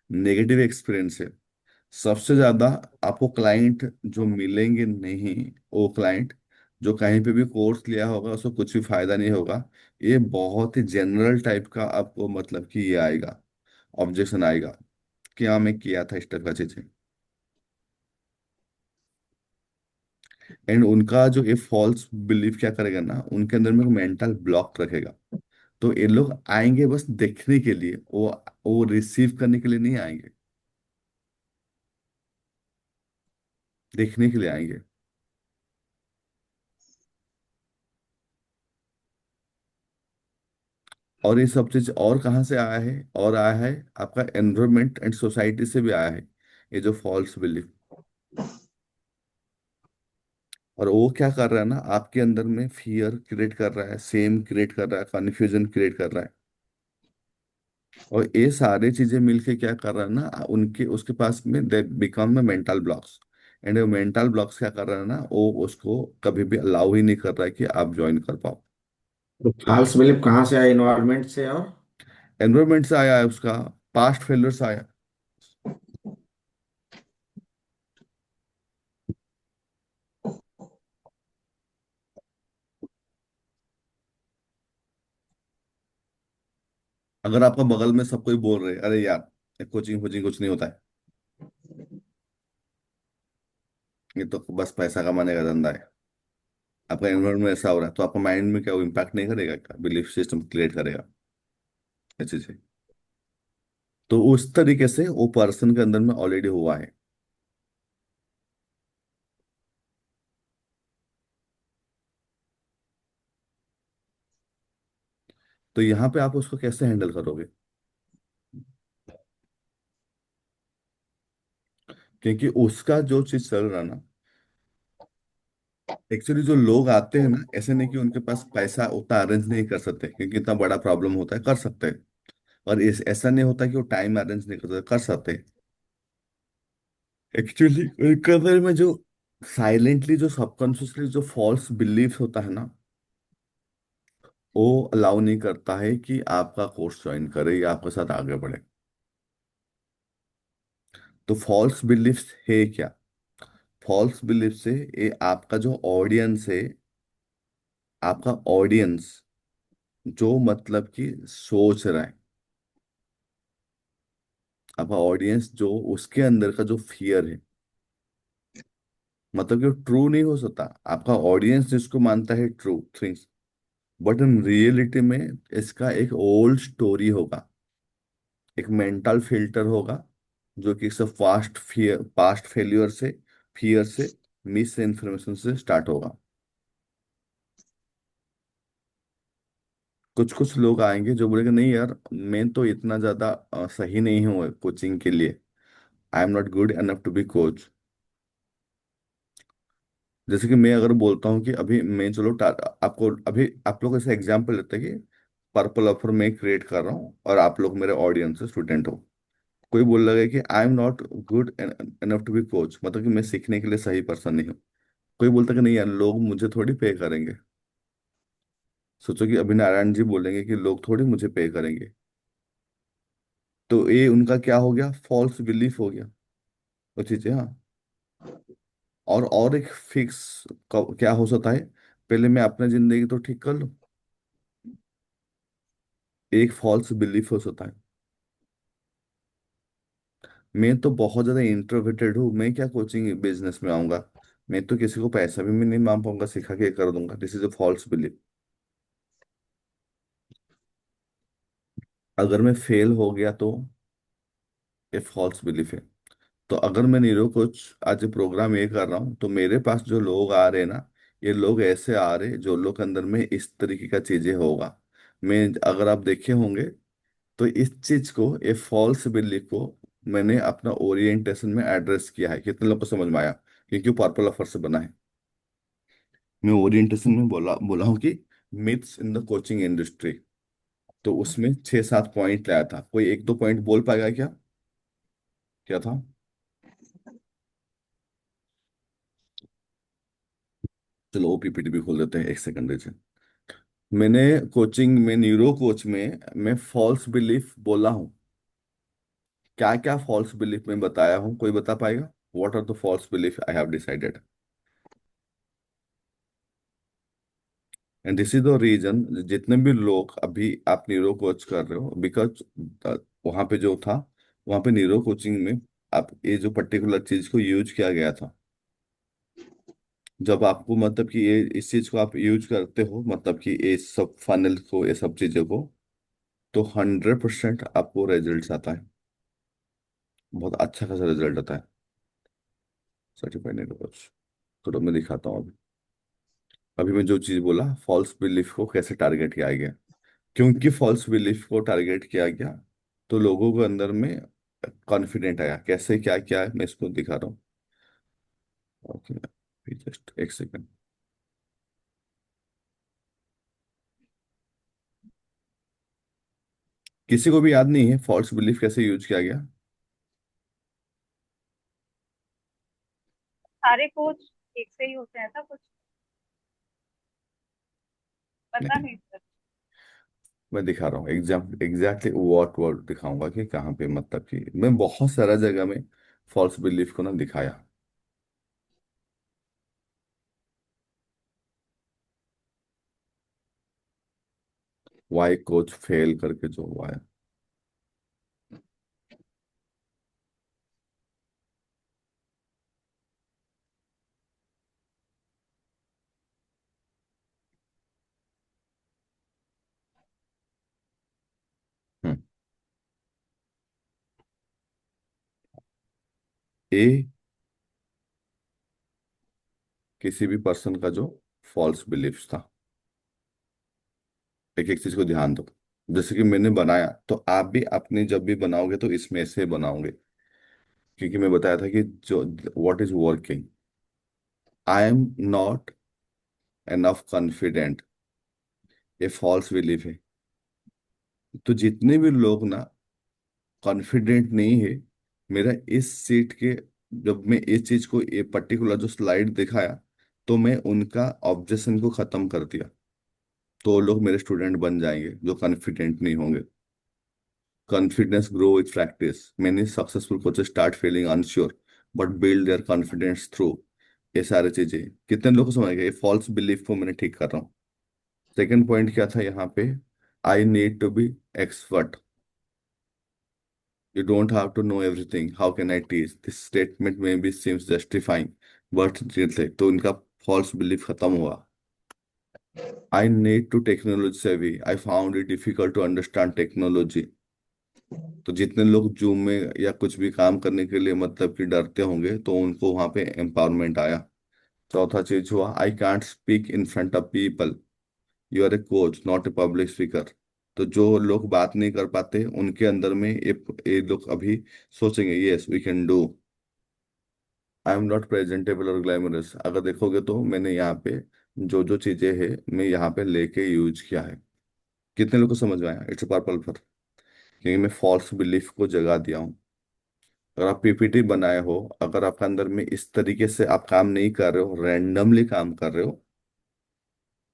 नेगेटिव एक्सपीरियंस है, सबसे ज्यादा आपको क्लाइंट जो मिलेंगे नहीं, वो क्लाइंट जो कहीं पे भी कोर्स लिया होगा उसको कुछ भी फायदा नहीं होगा। ये बहुत ही जनरल टाइप का आपको मतलब कि ये आएगा, ऑब्जेक्शन आएगा क्या मैं किया था इस टाइप का चीजें। एंड उनका जो ये फॉल्स बिलीफ क्या करेगा ना, उनके अंदर में मेंटल ब्लॉक रखेगा। तो ये लोग आएंगे बस देखने के लिए, वो रिसीव करने के लिए नहीं आएंगे, देखने के लिए आएंगे। और ये सब चीज और कहाँ से आया है, और आया है आपका एनवायरमेंट एंड सोसाइटी से भी आया है, ये जो फॉल्स बिलीफ। और वो क्या कर रहा है ना, आपके अंदर में फियर क्रिएट कर रहा है, सेम क्रिएट कर रहा है, कन्फ्यूजन क्रिएट कर रहा है। और ये सारी चीजें मिलके क्या कर रहा है ना, उनके उसके पास में दे बिकम में मेंटल ब्लॉक्स। एंड वो मेंटल ब्लॉक्स क्या कर रहा है ना, वो उसको कभी भी अलाउ ही नहीं कर रहा है कि आप ज्वाइन कर पाओ। तो फॉल्स बिलीफ कहाँ से आया, इन्वायरमेंट से और? एनवायरमेंट से आया है, उसका पास्ट फेलियर से आया। अगर आपका बगल में सब कोई बोल रहे अरे यार कोचिंग कोचिंग कुछ नहीं होता है, ये तो बस पैसा कमाने का धंधा है, आपका एनवायरमेंट ऐसा हो रहा है, तो आपका माइंड में क्या वो इम्पैक्ट नहीं करेगा, क्या बिलीफ सिस्टम क्रिएट करेगा ऐसी चीज। तो उस तरीके से वो पर्सन के अंदर में ऑलरेडी हुआ है। तो यहाँ पे आप उसको कैसे हैंडल करोगे, क्योंकि उसका जो चीज चल रहा ना, एक्चुअली जो लोग आते हैं ना, ऐसे नहीं कि उनके पास पैसा उतना अरेंज नहीं कर सकते, क्योंकि इतना बड़ा प्रॉब्लम होता है, कर सकते हैं। और ऐसा नहीं होता कि वो टाइम अरेंज नहीं कर सकते। एक्चुअली उनके अंदर में जो साइलेंटली जो सबकॉन्शियसली जो फॉल्स बिलीफ होता है ना, वो अलाउ नहीं करता है कि आपका कोर्स ज्वाइन करे या आपके साथ आगे बढ़े। तो फॉल्स बिलीफ है क्या, फॉल्स बिलीफ से ये आपका जो ऑडियंस है, आपका ऑडियंस जो मतलब कि सोच रहा है, आपका ऑडियंस जो उसके अंदर का जो फियर है, मतलब कि ट्रू नहीं हो सकता। आपका ऑडियंस जिसको मानता है true things, but in reality में इसका एक ओल्ड स्टोरी होगा, एक मेंटल फिल्टर होगा, जो कि सब पास्ट फेल्यूर से, फियर से, मिस इन्फॉर्मेशन से स्टार्ट होगा। कुछ कुछ लोग आएंगे जो बोलेंगे नहीं यार, मैं तो इतना ज्यादा सही नहीं हूँ कोचिंग के लिए, I am not good enough to be coach. जैसे कि मैं अगर बोलता हूँ कि अभी मैं चलो आपको अभी आप लोग ऐसे एग्जाम्पल लेते हैं कि पर्पल ऑफर मैं क्रिएट कर रहा हूँ और आप लोग मेरे ऑडियंस से स्टूडेंट हो। कोई बोल रहा है कि I am not good enough to be coach, मतलब कि मैं सीखने के लिए सही पर्सन नहीं हूँ। कोई बोलता कि नहीं यार, लोग मुझे थोड़ी पे करेंगे। सोचो कि अभी नारायण जी बोलेंगे कि लोग थोड़ी मुझे पे करेंगे, तो ये उनका क्या हो गया, फॉल्स बिलीफ हो गया वो चीजें। हाँ। और एक फिक्स क्या हो सकता है, पहले मैं अपना जिंदगी तो ठीक कर लूं, एक फॉल्स बिलीफ हो सकता है मैं तो बहुत ज्यादा इंट्रोवर्टेड हूँ, मैं क्या कोचिंग बिजनेस में आऊंगा, मैं तो किसी को पैसा भी मैं नहीं मांग पाऊंगा, सिखा के कर दूंगा। This is a false belief. अगर मैं फेल हो गया तो ये फॉल्स बिलीफ है। तो अगर मैं नीरो कोच आज प्रोग्राम ये कर रहा हूँ, तो मेरे पास जो लोग आ रहे हैं ना, ये लोग ऐसे आ रहे जो लोग के अंदर में इस तरीके का चीजें होगा। मैं अगर आप देखे होंगे, तो इस चीज को, ये फॉल्स बिलीफ को मैंने अपना ओरिएंटेशन में एड्रेस किया है, कितने लोग को समझ में आया, क्योंकि पर्पल ऑफर से बना है। मैं ओरिएंटेशन में बोला बोला हूँ कि myths in the coaching industry, तो उसमें 6-7 पॉइंट लाया था। कोई एक दो पॉइंट बोल पाएगा क्या, क्या था? चलो वो पीपीटी भी खोल देते हैं, एक सेकंड दीजिए। मैंने कोचिंग में, न्यूरो कोच में मैं फॉल्स बिलीफ बोला हूँ, क्या क्या फॉल्स बिलीफ में बताया हूँ, कोई बता पाएगा? What are the false belief I have decided? And this is the reason, जितने भी लोग अभी आप न्यूरो कोच कर रहे हो, बिकॉज वहां पे जो था, वहां पे नीरो कोचिंग में आप ये जो पर्टिकुलर चीज को यूज किया गया था, जब आपको मतलब कि ये इस चीज को आप यूज करते हो, मतलब कि ये सब फनल को, ये सब चीजों को, तो 100% आपको रिजल्ट आता है, बहुत अच्छा खासा रिजल्ट आता है। सर्टिफाइड नीरो कोच, तो मैं दिखाता हूँ अभी। अभी मैं जो चीज बोला, फॉल्स बिलीफ को कैसे टारगेट किया गया, क्योंकि फॉल्स बिलीफ को टारगेट किया गया तो लोगों के अंदर में कॉन्फिडेंट आया। कैसे क्या क्या है मैं इसको दिखा रहा हूँ। ओके, जस्ट एक सेकंड। किसी को भी याद नहीं है फॉल्स बिलीफ कैसे यूज किया गया? सारे कोच एक से ही होते हैं, था कुछ पता नहीं, नहीं सर। मैं दिखा रहा हूँ एग्जैक्टली वर्ड वर्ड दिखाऊंगा कि कहाँ पे, मतलब कि मैं बहुत सारा जगह में फॉल्स बिलीफ को ना दिखाया। वाई कोच फेल करके जो हुआ है। हम्म, ए किसी भी पर्सन का जो फॉल्स बिलीफ था, एक एक चीज को ध्यान दो। जैसे कि मैंने बनाया, तो आप भी अपने जब भी बनाओगे तो इसमें से बनाओगे, क्योंकि मैं बताया था कि जो what is working, I am not enough confident, ये फॉल्स बिलीफ है। तो जितने भी लोग ना कॉन्फिडेंट नहीं है, मेरा इस सीट के, जब मैं इस चीज को, ये पर्टिकुलर जो स्लाइड दिखाया, तो मैं उनका ऑब्जेक्शन को खत्म कर दिया, तो वो लोग मेरे स्टूडेंट बन जाएंगे जो कॉन्फिडेंट नहीं होंगे। Confidence grow with practice. Many successful coaches start feeling unsure, but build their confidence through। ये सारी चीजें कितने लोगों को समझ गए? ये फॉल्स बिलीफ को मैंने ठीक कर रहा हूँ। सेकंड पॉइंट क्या था यहाँ पे? I need to be expert, you don't have to know everything, how can I teach, this statement में भी सीम्स जस्टिफाइंग, बट तो इनका फॉल्स बिलीफ खत्म हुआ। आई need to technology savvy, I found it difficult to understand technology. तो जितने लोग zoom में या कुछ भी काम करने के लिए मतलब कि डरते होंगे, तो उनको वहां पे एम्पावरमेंट आया। चौथा चीज हुआ, I can't speak in front of people, you are a coach not a public speaker. तो जो लोग बात नहीं कर पाते, उनके अंदर में ये लोग अभी सोचेंगे, yes we can do. I am not presentable और ग्लैमरस। अगर देखोगे तो मैंने यहाँ पे जो जो चीजें हैं, मैं यहाँ पे लेके यूज किया है। कितने लोग को समझ में आया? इट्स पर्पल फॉर, क्योंकि मैं फॉल्स बिलीफ को जगा दिया हूँ। अगर आप पीपीटी बनाए हो, अगर आपके अंदर में इस तरीके से आप काम नहीं कर रहे हो, रैंडमली काम कर रहे हो,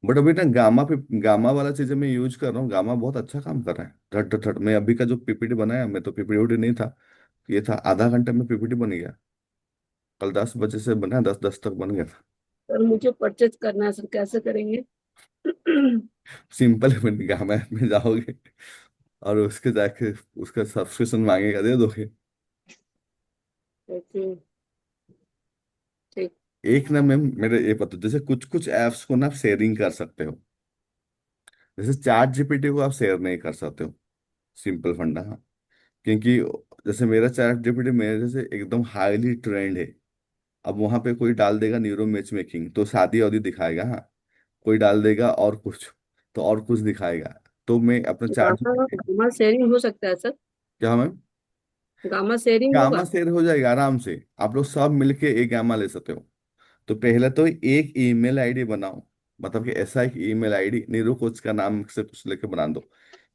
बट अभी ना गामा पे, गामा वाला चीजें मैं यूज कर रहा हूँ, गामा बहुत अच्छा काम कर रहा है। थर्ड थर्ड मैं अभी का जो पीपीटी बनाया, मैं तो पीपीटी नहीं था, ये था आधा घंटे में पीपीटी बन गया। कल 10 बजे से बना, 10:10 तक बन गया था। सर मुझे परचेज करना है सर, कैसे करेंगे? सिंपल है, गामा में जाओगे और उसके जाके उसका सब्सक्रिप्शन मांगेगा, दे दोगे। ओके, ठीक। एक ना मैम मेरे ये पता, जैसे कुछ कुछ एप्स को ना आप शेयरिंग कर सकते हो, जैसे चैट जीपीटी को आप शेयर नहीं कर सकते हो। सिंपल फंडा, हाँ। क्योंकि जैसे मेरा चैट जीपीटी मेरे जैसे एकदम हाईली ट्रेंड है। अब वहां पे कोई डाल देगा न्यूरो मैच मेकिंग, तो शादी वादी दिखाएगा, हाँ। कोई डाल देगा और कुछ, तो और कुछ दिखाएगा। तो मैं अपना chat gamma GPT, gamma sharing हो सकता है सर? क्या मैम? गामा शेयरिंग गामा होगा? शेयर हो जाएगा आराम से, आप लोग सब मिलके एक गामा ले सकते हो। तो पहले तो एक ईमेल आईडी बनाओ, मतलब कि ऐसा एक ईमेल आईडी, नीरू कोच का नाम से कुछ लेके बना दो,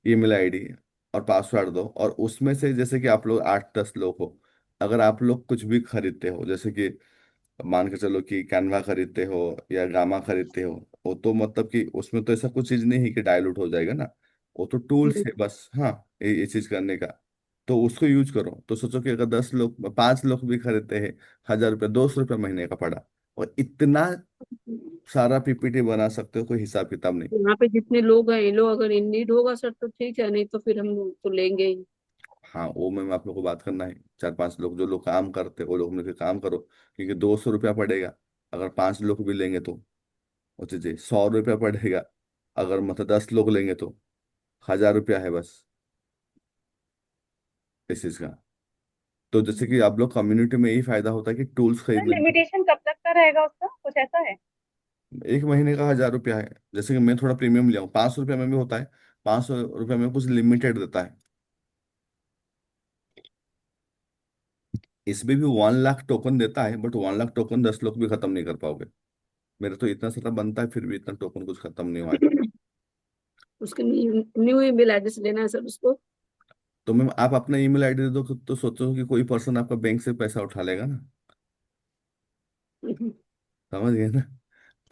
ईमेल आईडी और पासवर्ड दो, और उसमें से जैसे कि आप लोग 8-10 लोग हो, अगर आप लोग कुछ भी खरीदते हो, जैसे कि मान के चलो कि कैनवा खरीदते हो या गामा खरीदते हो, वो तो मतलब कि उसमें तो ऐसा कुछ चीज नहीं है कि डाइल्यूट हो जाएगा ना, वो तो टूल्स हम्म, है बस, हाँ। ये चीज करने का, तो उसको यूज करो। तो सोचो कि अगर 10 लोग, 5 लोग भी खरीदते हैं, 1,000 रुपये, 200 रुपये महीने का पड़ा, और इतना सारा पीपीटी बना सकते हो, कोई हिसाब किताब नहीं। यहाँ पे जितने लोग हैं, ये लोग अगर इन नीड होगा सर तो ठीक है, नहीं तो फिर हम तो लेंगे ही। हाँ, वो मैं आप लोग को बात करना है। 4-5 लोग जो लोग काम करते वो लोग मिलकर काम करो, क्योंकि 200 रुपया पड़ेगा अगर 5 लोग भी लेंगे तो। वो चीजें 100 रुपया पड़ेगा अगर मतलब 10 लोग लेंगे तो। 1000 रुपया है बस इस चीज का। तो जैसे कि आप लोग कम्युनिटी में यही फायदा होता है कि टूल्स सर खरीद लेंगे। लिमिटेशन कब तक का रहेगा उसका, कुछ ऐसा है? 1 महीने का 1000 रुपया है। जैसे कि मैं थोड़ा प्रीमियम लिया हूँ, 500 रुपया में भी होता है। 500 रुपया में कुछ लिमिटेड देता है। इसमें भी 1 लाख टोकन देता है, बट 1 लाख टोकन 10 लोग भी खत्म नहीं कर पाओगे। मेरा तो इतना सारा बनता है, फिर भी इतना टोकन कुछ खत्म नहीं हुआ है। उसके न्यू ईमेल एड्रेस लेना है सर उसको। तो मैम आप अपना ईमेल आईडी दे दो तो सोचो कि कोई पर्सन आपका बैंक से पैसा उठा लेगा ना। समझ गए ना।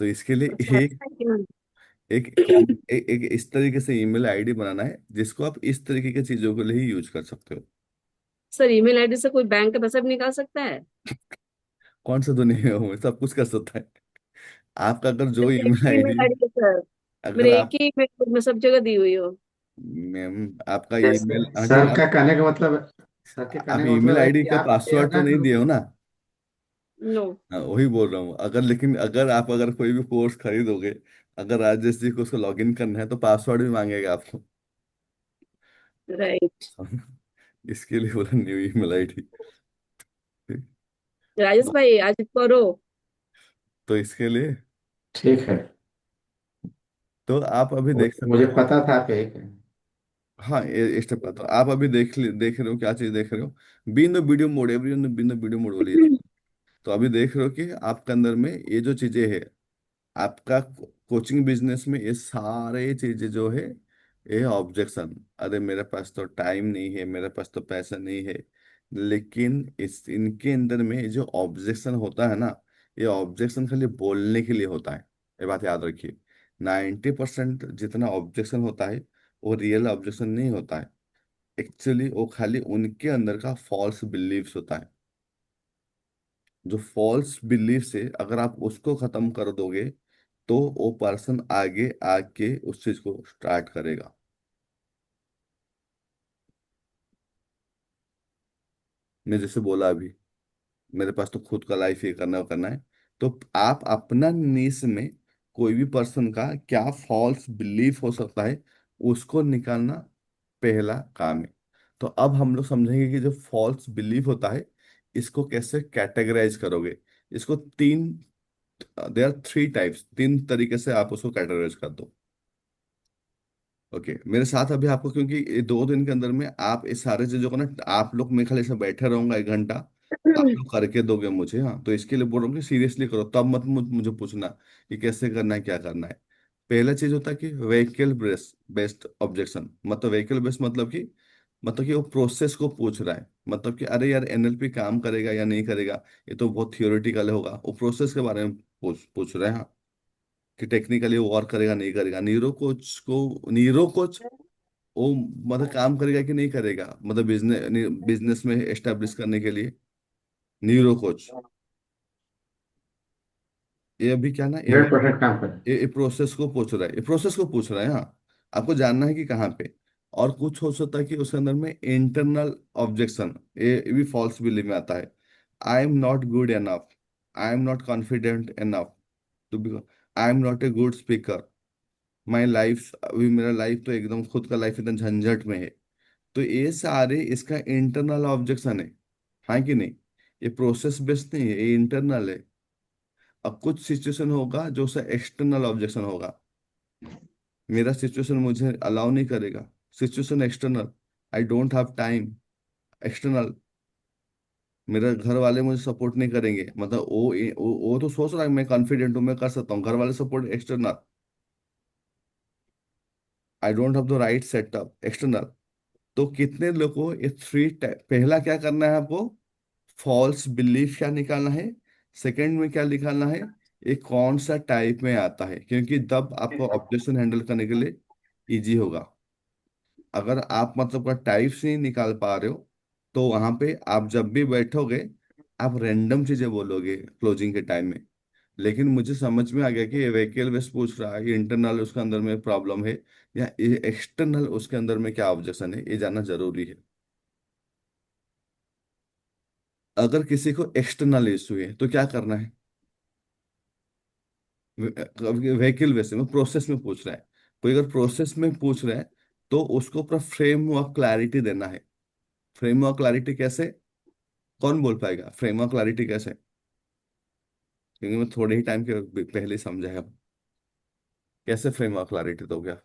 तो इसके लिए अच्छा एक थैंक यू। एक कॉम एक इस तरीके से ईमेल आईडी बनाना है जिसको आप इस तरीके की चीजों के लिए ही यूज कर सकते हो। सर ईमेल आईडी से कोई बैंक का पैसा भी निकाल सकता है? कौन सा दुनिया में सब कुछ कर सकता है। आपका अगर जो मेरी एक ईमेल ही ईमेल आईडी, आईडी है सर। अगर मेरे एक आप, ही ईमेल में सब जगह दी हुई हो। मैम आपका ईमेल, सर हाँ जी सर का आप कहने का मतलब सर के कहने आप का ईमेल मतलब है आईडी कि का आप ये पासवर्ड तो ना नहीं दिए हो ना। नो। हाँ, वही बोल रहा हूँ। अगर लेकिन अगर आप अगर कोई भी कोर्स खरीदोगे, अगर राजेश जी को उसको लॉगिन करना है तो पासवर्ड भी मांगेगा आपको। राइट। इसके लिए बोला न्यू ईमेल आईडी। राजेश भाई आज करो। तो इसके लिए ठीक है। तो आप अभी देख सकते मुझे हो। पता था आप यही कहेंगे। हाँ, ये स्टेप का तो आप अभी देख रहे हो क्या चीज देख रहे हो। Be in the video mode, every be in the video mode वाली ये चीज। तो अभी देख रहे हो कि आपके अंदर में ये जो चीजें है, आपका कोचिंग बिजनेस में ये सारे चीजें जो है, ये ऑब्जेक्शन, अरे मेरे पास तो टाइम नहीं है, मेरे पास तो पैसा नहीं है। लेकिन इस इनके अंदर में ये जो ऑब्जेक्शन होता है ना, ये ऑब्जेक्शन खाली बोलने के लिए होता है। ये बात याद रखिए। 90% जितना ऑब्जेक्शन होता है वो रियल ऑब्जेक्शन नहीं होता है। एक्चुअली वो खाली उनके अंदर का फॉल्स बिलीव्स होता है। जो फॉल्स बिलीफ से अगर आप उसको खत्म कर दोगे तो वो पर्सन आगे आके उस चीज को स्टार्ट करेगा। मैं जैसे बोला अभी, मेरे पास तो खुद का लाइफ ये करना करना है। तो आप अपना नीश में कोई भी पर्सन का क्या फॉल्स बिलीफ हो सकता है, उसको निकालना पहला काम है। तो अब हम लोग समझेंगे कि जो फॉल्स बिलीफ होता है, इसको कैसे कैटेगराइज करोगे। इसको तीन, देर आर 3 टाइप्स, 3 तरीके से आप उसको कैटेगराइज कर दो। ओके, मेरे साथ अभी आपको, क्योंकि ये 2 दिन के अंदर में आप इस सारे चीजों को ना, आप लोग, मैं खाली ऐसे बैठे रहूंगा 1 घंटा, आप लोग करके दोगे मुझे। हाँ, तो इसके लिए बोल रहा हूँ कि सीरियसली करो, तब मत मुझे पूछना कि कैसे करना है क्या करना है। पहला चीज होता है कि व्हीकल बेस्ड ऑब्जेक्शन। मतलब व्हीकल बेस्ड मतलब कि वो प्रोसेस को पूछ रहा है। मतलब कि अरे यार एनएलपी काम करेगा या नहीं करेगा, ये तो बहुत थियोरेटिकल होगा। वो प्रोसेस के बारे में पूछ रहे हैं। हाँ, कि टेक्निकली वो वर्क करेगा नहीं करेगा। नीरो कोच वो मतलब काम करेगा कि नहीं करेगा, मतलब बिजनेस में एस्टेब्लिश करने के लिए न्यूरो कोच। ये अभी क्या ना, 100% काम करें। ये प्रोसेस को पूछ रहा है, ये प्रोसेस को पूछ रहा है। हाँ, आपको जानना है कि कहाँ पे। और कुछ हो सकता है कि उसके अंदर में इंटरनल ऑब्जेक्शन, ये भी फॉल्स बिलीव में आता है। I am not good enough, I am not confident enough to be, I am not a good speaker, my life, अभी मेरा लाइफ तो एकदम खुद का लाइफ एकदम झंझट में है। तो ये सारे इसका इंटरनल ऑब्जेक्शन है। हाँ कि नहीं। ये प्रोसेस बेस्ड नहीं है, ये इंटरनल है। अब कुछ सिचुएशन होगा जो से एक्सटर्नल ऑब्जेक्शन होगा। मेरा सिचुएशन मुझे अलाउ नहीं करेगा, situation external. I don't have time, external. मेरे घर वाले मुझे सपोर्ट नहीं करेंगे, मतलब वो तो सोच रहा है मैं कॉन्फिडेंट हूँ, मैं कर सकता हूँ, घर वाले support, external. I don't have the right setup, external. तो कितने लोगों ये पहला क्या करना है आपको, फॉल्स बिलीफ क्या निकालना है। सेकंड में क्या निकालना है, ये कौन सा टाइप में आता है, क्योंकि तब आपको ऑब्जेक्शन हैंडल करने के लिए इजी होगा। अगर आप मतलब का टाइप्स नहीं निकाल पा रहे हो, तो वहां पे आप जब भी बैठोगे आप रैंडम चीजें बोलोगे क्लोजिंग के टाइम में। लेकिन मुझे समझ में आ गया कि ये व्हीकल बेस पूछ रहा है, ये इंटरनल उसके अंदर में प्रॉब्लम है या ये एक्सटर्नल उसके अंदर में क्या ऑब्जेक्शन है, ये जानना जरूरी है। अगर किसी को एक्सटर्नल इशू है तो क्या करना है? व्हीकल वैसे में प्रोसेस में पूछ रहा है। कोई अगर प्रोसेस में पूछ रहा है तो उसको पूरा फ्रेमवर्क क्लैरिटी देना है। फ्रेमवर्क क्लैरिटी कैसे? कौन बोल पाएगा फ्रेमवर्क क्लैरिटी कैसे? क्योंकि मैं थोड़े ही टाइम के पहले ही समझा है। कैसे फ्रेमवर्क क्लैरिटी तो क्या?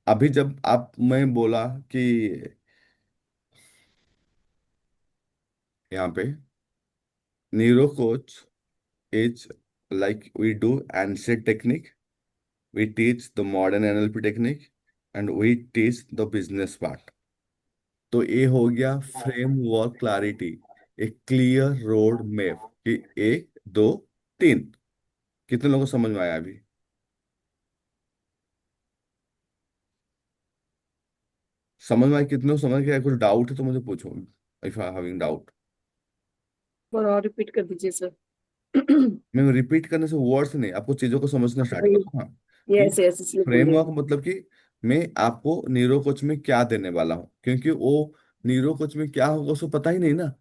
अभी जब आप मैं बोला कि यहाँ पे neuro coach is like we do ancient technique, we teach the modern NLP technique and we teach the business part। तो ये हो गया फ्रेमवर्क क्लैरिटी, एक क्लियर रोड मैप कि एक दो तीन। कितने लोगों को समझ में आया अभी? समझ में आया? कितने को समझ गया? कुछ डाउट है तो मुझे पूछो, इफ आई हैविंग डाउट। और रिपीट कर दीजिए सर। मैं रिपीट करने से वर्ड्स नहीं, आपको चीजों को समझना स्टार्ट करो। हाँ, कि यस यस, इसलिए बोल रही फ्रेमवर्क हूँ। मतलब कि मैं आपको न्यूरो कोच में क्या देने वाला हूँ, क्योंकि वो न्यूरो कोच में क्या होगा उसको पता ही नहीं ना।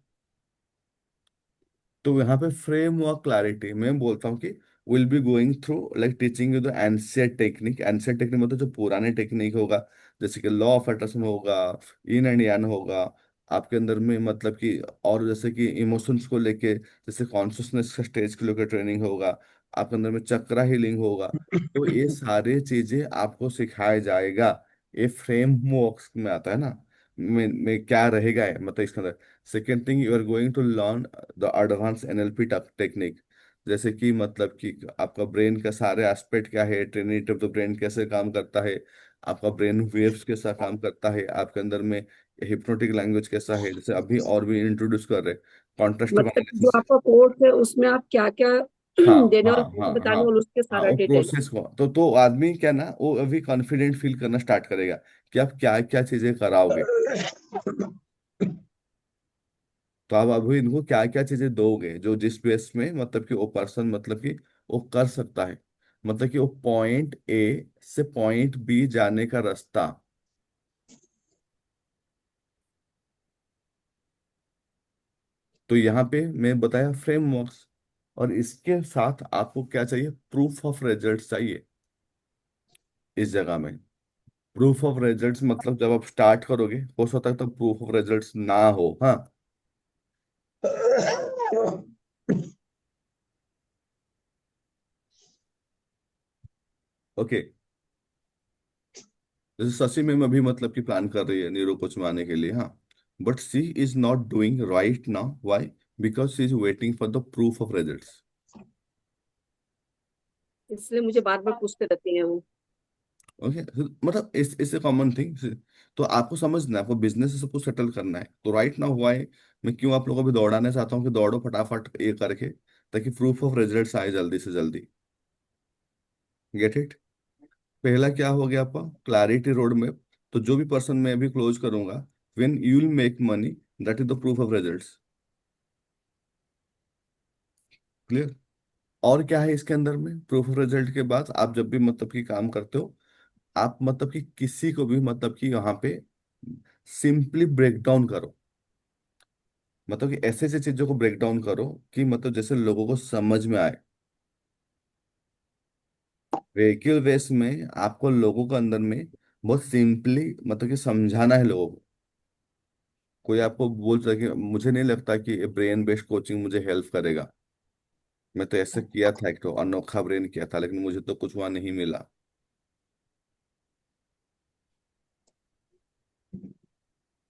तो यहाँ पे फ्रेमवर्क क्लैरिटी मैं बोलता हूँ कि will be going through like teaching you the ancient technique. Ancient technique मतलब जो पुराने टेक्निक होगा, जैसे कि लॉ ऑफ अट्रैक्शन होगा, इन एंड यान होगा आपके अंदर में, मतलब कि और जैसे कि इमोशंस को लेके, जैसे कॉन्शियसनेस का स्टेज के लेकर ट्रेनिंग होगा, आपके अंदर में चक्रा हीलिंग होगा। तो ये सारे चीजें आपको सिखाया जाएगा। ये फ्रेमवर्क में आता है ना। में क्या रहेगा है, मतलब इसके अंदर second thing you are going to learn the advance NLP technique. जैसे कि मतलब कि आपका ब्रेन का सारे एस्पेक्ट क्या है, ट्रिनिटी ऑफ द ब्रेन कैसे काम करता है, आपका ब्रेन वेव्स कैसा काम करता है, आपके अंदर में हिप्नोटिक लैंग्वेज कैसा है, जैसे अभी और भी इंट्रोड्यूस कर रहे कॉन्ट्रास्टिव मतलब जो एनालिसिस। आपका कोर्स है उसमें आप क्या क्या हाँ देने हाँ वाले हाँ हैं, बताने हाँ वाले उसके हाँ, सारा वो डिटेल। प्रोसेस को तो आदमी क्या ना, वो अभी कॉन्फिडेंट फील करना स्टार्ट करेगा कि आप क्या क्या चीजें कराओगे। तो आप अभी इनको क्या क्या चीजें दोगे जो जिस बेस में मतलब कि वो पर्सन मतलब कि वो कर सकता है, मतलब कि वो पॉइंट ए से पॉइंट बी जाने का रास्ता। तो यहाँ पे मैं बताया फ्रेमवर्क्स, और इसके साथ आपको क्या चाहिए? प्रूफ ऑफ रिजल्ट्स चाहिए इस जगह में। प्रूफ ऑफ रिजल्ट्स मतलब जब आप स्टार्ट करोगे हो सकता है तब प्रूफ ऑफ रिजल्ट्स ना हो। हाँ, ओके। जैसे शशि मैम अभी मतलब कि प्लान कर रही है न्यूरो कोच में आने के लिए। हाँ, but she is not doing right now, why? Because she is waiting for the proof of results. इसलिए मुझे बार बार पूछते रहती हैं वो। ओके, मतलब इस कॉमन थिंग। तो आपको समझना है, आपको बिजनेस से सब कुछ सेटल करना है। तो राइट नाउ व्हाई मैं क्यों आप लोगों को भी दौड़ाना चाहता हूँ कि दौड़ो फटाफट ये करके, ताकि प्रूफ ऑफ रिजल्ट्स आए जल्दी से जल्दी। Get it? पहला क्या हो गया आपका? Clarity road map. तो जो भी पर्सन मैं अभी क्लोज करूंगा, when you will make money, that is the proof of results. Clear? और क्या है इसके अंदर में? प्रूफ ऑफ रिजल्ट के बाद आप जब भी मतलब कि काम करते हो, आप मतलब कि किसी को भी मतलब कि यहाँ पे सिंपली ब्रेक डाउन करो। मतलब कि ऐसे ऐसे चीजों को ब्रेक डाउन करो कि मतलब जैसे लोगों को समझ में आए। व्हीकल वेस्ट में आपको लोगों के अंदर में बहुत सिंपली मतलब कि समझाना है लोगों को। कोई आपको बोल रहा है कि मुझे नहीं लगता कि ब्रेन बेस्ड कोचिंग मुझे हेल्प करेगा, मैं तो ऐसे किया था, एक तो अनोखा ब्रेन किया था लेकिन मुझे तो कुछ वहां नहीं मिला।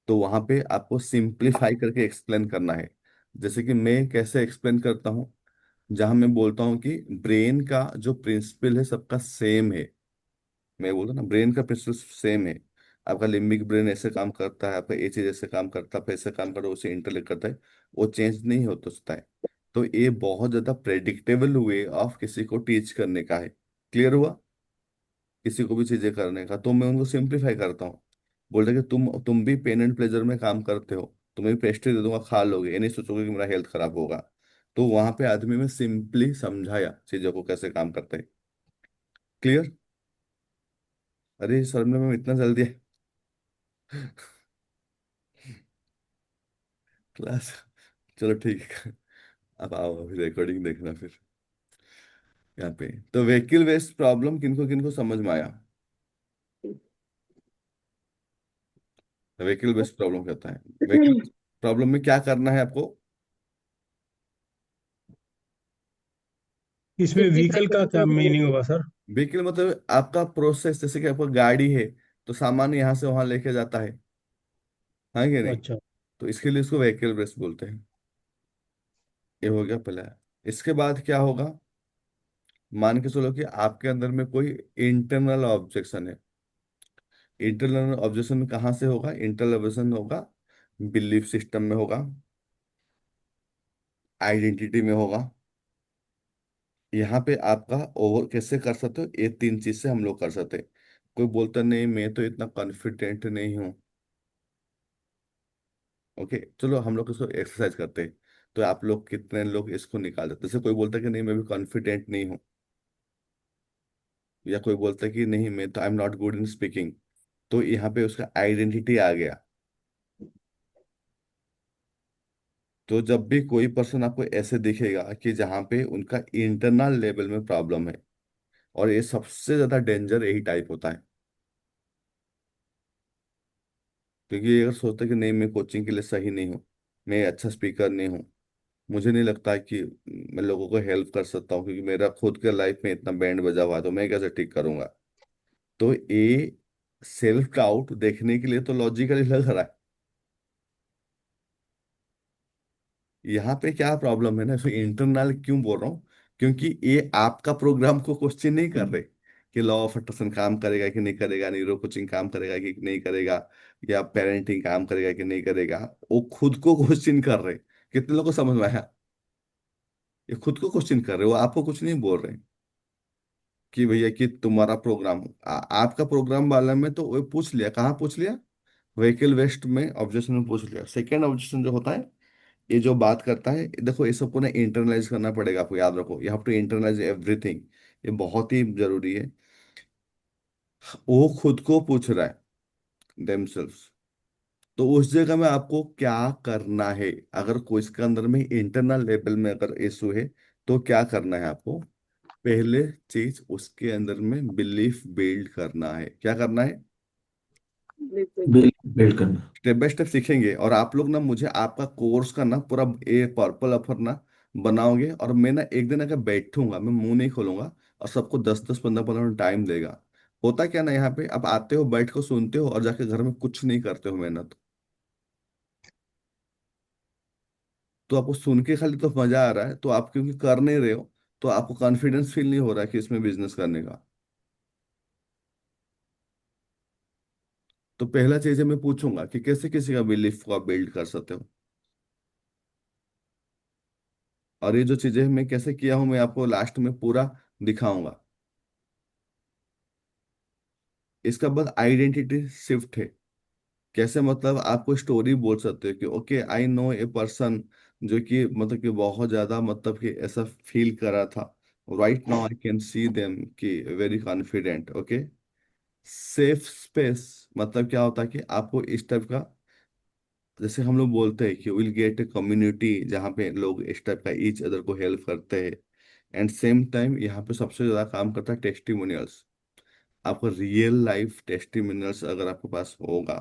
तो वहां पे आपको सिंप्लीफाई करके एक्सप्लेन करना है। जैसे कि मैं कैसे एक्सप्लेन करता हूँ, जहां मैं बोलता हूँ कि ब्रेन का जो प्रिंसिपल है सबका सेम है। मैं बोलता हूँ ना, ब्रेन का प्रिंसिपल सेम है। आपका लिम्बिक ब्रेन ऐसे काम करता है, आपका ये चीज ऐसे काम करता है, ऐसे काम करता है, उसे इंटरलेट करता है। वो चेंज नहीं हो सकता है। तो ये बहुत ज्यादा प्रेडिक्टेबल वे ऑफ किसी को टीच करने का है। क्लियर हुआ? किसी को भी चीजें करने का, तो मैं उनको सिंप्लीफाई करता हूँ। बोलते कि तुम भी पेन एंड प्लेजर में काम करते हो, तुम्हें भी पेस्ट्री दे दूंगा, खा लोगे, ये नहीं सोचोगे कि मेरा हेल्थ खराब होगा। तो वहां पे आदमी में सिंपली समझाया चीजों को कैसे काम करते हैं। क्लियर? अरे सर ने मैं इतना जल्दी क्लास। चलो ठीक है। अब आओ अभी रिकॉर्डिंग देखना फिर। यहाँ पे तो व्हीकल वेस्ट प्रॉब्लम किनको किनको समझ में आया? व्हीकल वेस्ट प्रॉब्लम कहता है, व्हीकल प्रॉब्लम में क्या करना है आपको? इसमें सिंप्लीफाई व्हीकल का करके क्या समझाना मीनिंग पड़ेगा। होगा सर? व्हीकल मतलब आपका प्रोसेस, जैसे कि आपको गाड़ी है तो सामान यहाँ से वहां लेके जाता है, हाँ कि नहीं? अच्छा। तो इसके लिए उसको व्हीकल वेस्ट बोलते हैं। ये हो गया पहला। इसके बाद क्या होगा? मान के चलो कि आपके अंदर में कोई इंटरनल ऑब्जेक्शन है। इंटरनल ऑब्जेक्शन में कहाँ से होगा? इंटरनल ऑब्जेक्शन होगा, बिलीफ सिस्टम में होगा, आइडेंटिटी में होगा। यहाँ पे आपका ओवर कैसे कर सकते हो? ये तीन चीज से हम लोग कर सकते हैं। कोई बोलता नहीं मैं तो इतना कॉन्फिडेंट नहीं हूँ। ओके चलो हम लोग इसको एक्सरसाइज करते हैं। तो आप लोग कितने लोग इसको निकाल देते? जैसे कोई बोलता है कि नहीं मैं भी कॉन्फिडेंट नहीं हूँ, या कोई बोलता है कि नहीं मैं तो आई am not good in speaking. तो यहाँ पे उसका आइडेंटिटी आ गया। तो जब भी कोई पर्सन आपको ऐसे दिखेगा कि जहाँ पे उनका इंटरनल लेवल में प्रॉब्लम है, और ये सबसे ज्यादा डेंजर यही टाइप होता है। क्योंकि ये अगर सोचते कि नहीं मैं कोचिंग के लिए सही नहीं हूँ, मैं अच्छा स्पीकर नहीं हूँ, मुझे नहीं लगता कि मैं लोगों को हेल्प कर सकता हूँ, क्योंकि मेरा खुद के लाइफ में इतना बैंड बजा हुआ है तो मैं कैसे ठीक करूंगा। तो ये सेल्फ डाउट देखने के लिए तो लॉजिकली लग रहा है। यहाँ पे क्या प्रॉब्लम है ना, इसमें इंटरनल क्यों बोल रहा हूँ? क्योंकि ये आपका प्रोग्राम को क्वेश्चन नहीं कर रहे कि लॉ ऑफ अट्रैक्शन काम करेगा कि नहीं करेगा, न्यूरो कोचिंग काम करेगा कि नहीं करेगा, या पेरेंटिंग काम करेगा कि नहीं करेगा। वो खुद को क्वेश्चन कर रहे। कितने लोगों को समझ में आया? ये खुद को क्वेश्चन कर रहे हो, आपको कुछ नहीं बोल रहे कि भैया कि तुम्हारा प्रोग्राम, आपका प्रोग्राम वाला में तो वो पूछ लिया, कहाँ पूछ लिया? व्हीकल वेस्ट में ऑब्जेक्शन में पूछ लिया। सेकेंड ऑब्जेक्शन जो होता है, ये जो बात करता है, देखो ये सबको ना इंटरनलाइज करना पड़ेगा आपको, याद रखो you have to internalize everything. ये बहुत ही जरूरी है। वो खुद को पूछ रहा है, देमसेल्व्स। तो उस जगह में आपको क्या करना है? अगर कोई इसके अंदर में इंटरनल लेवल में अगर इशू है, तो क्या करना है आपको? पहले चीज उसके अंदर में बिलीफ बिल्ड करना है। क्या करना है? बिल्कुल। बिल बिल्ड करना। स्टेप बाय स्टेप सीखेंगे, और आप लोग ना मुझे आपका कोर्स का ना पूरा ये पर्पल अफर ना बनाओगे, और मैं ना एक दिन अगर बैठूंगा, मैं मुंह नहीं खोलूंगा, और सबको 10-10 15-15 मिनट टाइम देगा। होता क्या ना, यहाँ पे आप आते हो, बैठ को सुनते हो, और जाके घर में कुछ नहीं करते हो मेहनत। तो आपको सुन के खाली तो मजा आ रहा है, तो आप क्योंकि कर नहीं रहे हो, तो आपको कॉन्फिडेंस फील नहीं हो रहा है कि इसमें बिजनेस करने का। तो पहला चीज है, मैं पूछूंगा कि कैसे किसी का बिलीफ को आप बिल्ड कर सकते हो। और ये जो चीजें मैं कैसे किया हूं, मैं आपको लास्ट में पूरा दिखाऊंगा। इसका बाद आइडेंटिटी शिफ्ट है। कैसे? मतलब आपको स्टोरी बोल सकते हो कि okay I know a person, जो कि मतलब कि बहुत ज्यादा मतलब कि ऐसा फील कर रहा था। Right now I can see them कि very confident. Okay. Safe space मतलब क्या होता है कि आपको इस टाइप का, जैसे हम लोग बोलते हैं कि विल गेट ए कम्युनिटी, जहाँ पे लोग इस टाइप का ईच अदर को हेल्प करते हैं। एंड सेम टाइम यहाँ पे सबसे ज्यादा काम करता है टेस्टिमोनियल्स। आपका रियल लाइफ टेस्टिमोनियल्स अगर आपके पास होगा,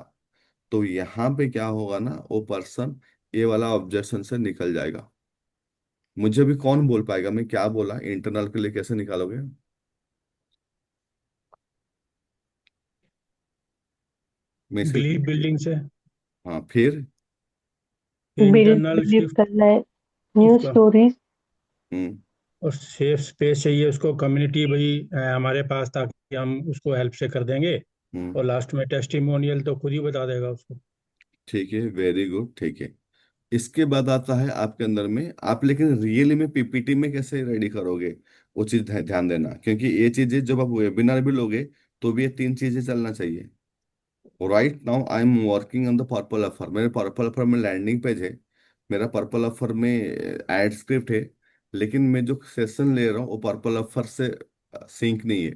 तो यहाँ पे क्या होगा ना, वो पर्सन ये वाला ऑब्जेक्शन से निकल जाएगा। मुझे भी कौन बोल पाएगा मैं क्या बोला, इंटरनल के लिए कैसे निकालोगे? मैं इसके बिलीफ बिल्डिंग से। हाँ फिर। बिल्ड इंटरनल बिलीव शिफ्ट करना है, न्यू उसका। स्टोरीज। हम्म। और सेफ स्पेस चाहिए उसको, कम्युनिटी भाई हमारे पास, ताकि हम उसको हेल्प से कर देंगे। हम्म। और लास्ट में टेस्टिमोनियल तो खुद ही बता देगा उसको। ठीक है, वेरी गुड, ठीक है। इसके बाद आता है आपके अंदर में, आप लेकिन रियली में पीपीटी में कैसे रेडी करोगे, वो चीज ध्यान देना, क्योंकि ये चीजें जब आप वेबिनार भी लोगे, तो भी ये तीन चीजें चलना चाहिए। Right now I am working on the purple offer. मेरे पर्पल ऑफर में लैंडिंग पेज है, मेरा पर्पल ऑफर में एड स्क्रिप्ट है, लेकिन मैं जो सेशन ले रहा हूँ वो पर्पल ऑफर से सिंक नहीं है।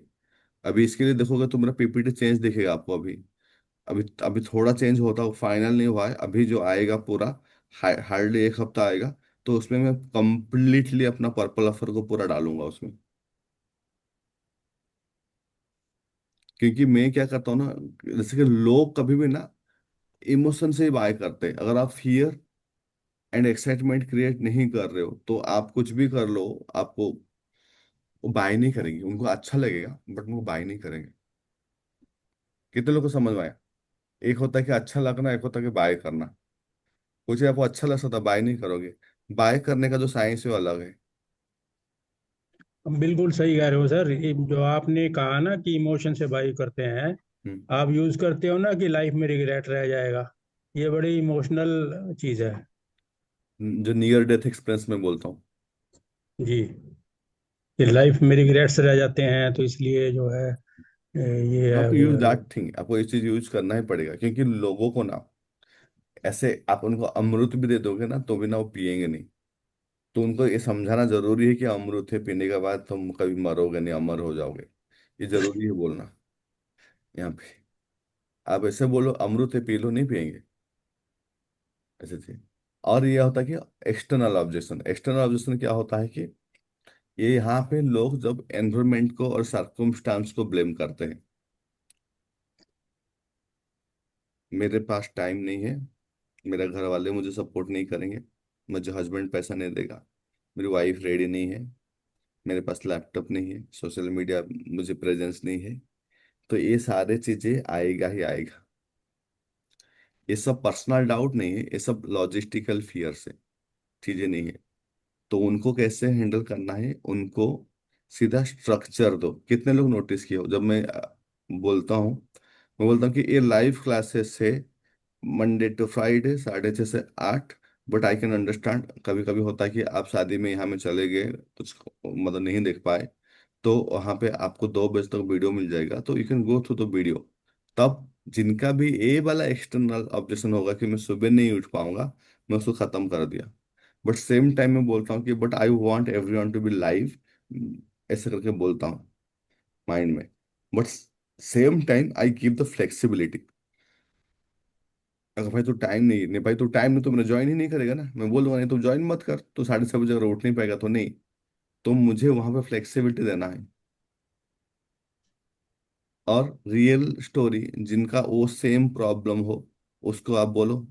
अभी इसके लिए देखोगे तो मेरा पीपीटी चेंज दिखेगा आपको। अभी अभी अभी थोड़ा चेंज होता, फाइनल नहीं हुआ है, अभी जो आएगा पूरा हार्डली एक हफ्ता आएगा, तो उसमें मैं कंप्लीटली अपना पर्पल ऑफर को पूरा डालूंगा उसमें। क्योंकि मैं क्या करता हूँ ना, जैसे कि लोग कभी भी ना इमोशन से ही बाय करते हैं। अगर आप फियर एंड एक्साइटमेंट क्रिएट नहीं कर रहे हो तो आप कुछ भी कर लो, आपको वो बाय नहीं करेंगे। उनको अच्छा लगेगा बट वो बाय नहीं करेंगे। कितने लोग को समझ में आया? एक होता है कि अच्छा लगना, एक होता है कि बाय करना। कुछ आपको अच्छा लग सकता, बाय नहीं करोगे। बाय करने का जो साइंस है वो अलग है। बिल्कुल सही कह रहे हो सर। ये जो आपने कहा ना कि इमोशन से बाई करते हैं, हम्म। आप यूज करते हो ना कि लाइफ में रिग्रेट रह जाएगा, ये बड़ी इमोशनल चीज है। जो नियर डेथ एक्सपीरियंस में बोलता हूँ। जी। कि लाइफ में रिग्रेट्स रह जाते हैं, तो इसलिए जो है ये है आपको वो यूज है। दैट थिंग, आपको ये चीज यूज करना ही पड़ेगा। क्योंकि लोगों को ना, ऐसे आप उनको अमृत भी दे दोगे ना तो भी ना वो पिएंगे नहीं। तो उनको ये समझाना जरूरी है कि अमृत है, पीने के बाद तुम कभी मरोगे नहीं, अमर हो जाओगे। ये जरूरी है बोलना यहाँ पे। आप ऐसे बोलो अमृत है पी लो, नहीं पिएंगे। ऐसे थे। और ये होता है कि एक्सटर्नल ऑब्जेक्शन क्या होता है कि ये यहाँ पे लोग जब एनवायरमेंट को और सर्कमस्टांस को ब्लेम करते हैं। मेरे पास टाइम नहीं है, मेरे घर वाले मुझे सपोर्ट नहीं करेंगे, मुझे हस्बैंड पैसा नहीं देगा, मेरी वाइफ रेडी नहीं है, मेरे पास लैपटॉप नहीं है, सोशल मीडिया मुझे प्रेजेंस नहीं है। तो ये सारे चीजें आएगा ही आएगा। ये सब पर्सनल डाउट नहीं है, ये सब लॉजिस्टिकल फियर से चीजें नहीं है। तो उनको कैसे हैंडल करना है, उनको सीधा स्ट्रक्चर दो। कितने लोग नोटिस किए हो जब मैं बोलता हूँ, मैं बोलता हूँ कि ये लाइव क्लासेस है मंडे टू फ्राइडे 6:30 से 8। बट आई कैन अंडरस्टैंड, कभी कभी होता है कि आप शादी में यहाँ में चले गए तो मतलब नहीं देख पाए। तो वहाँ पे आपको 2 बजे तक वीडियो मिल जाएगा, तो you can go through the video. तब जिनका भी ये वाला एक्सटर्नल ऑब्जेक्शन होगा कि मैं सुबह नहीं उठ पाऊंगा, मैं उसको खत्म कर दिया। बट सेम टाइम में बोलता हूँ कि but I want everyone to be live, ऐसे करके बोलता हूँ माइंड में। But same time I give the flexibility. अगर भाई तो टाइम नहीं, नहीं भाई तो टाइम नहीं, तो मैंने ज्वाइन ही नहीं करेगा ना। मैं बोल दूंगा नहीं तुम ज्वाइन मत कर, तो 6:30 बजे अगर उठ नहीं पाएगा तो नहीं। तो मुझे वहां पे फ्लेक्सिबिलिटी देना है। और रियल स्टोरी जिनका वो सेम प्रॉब्लम हो, उसको आप बोलो।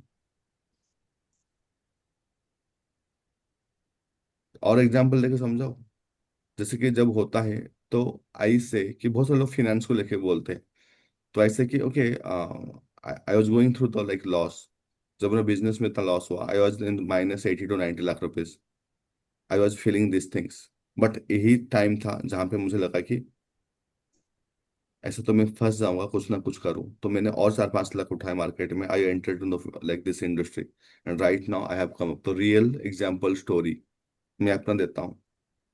और एग्जाम्पल लेके समझाओ। जैसे कि जब होता है तो आई से कि बहुत सारे लोग फाइनेंस को लेके बोलते हैं। तो ऐसे कि okay, I was going through the like loss. जब मेरा बिजनेस में इतना लॉस हुआ, I was in -80 to 90 lakh rupees. I was feeling this things. But यही टाइम था जहाँ पे मुझे लगा कि ऐसा तो मैं फंस जाऊंगा, कुछ ना कुछ करूं। तो मैंने और 4-5 लाख उठाए मार्केट में। I entered in like this industry and right now I have come up. तो रियल एग्जांपल स्टोरी मैं अपना देता हूँ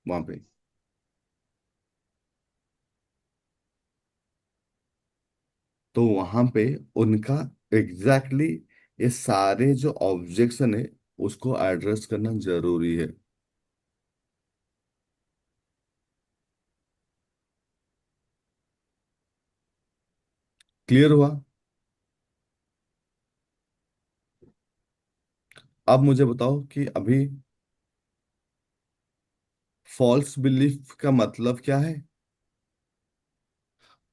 वहां पे। तो वहां पे उनका एग्जैक्टली ये सारे जो ऑब्जेक्शन है उसको एड्रेस करना जरूरी है। क्लियर हुआ? अब मुझे बताओ कि अभी फॉल्स बिलीफ का मतलब क्या है,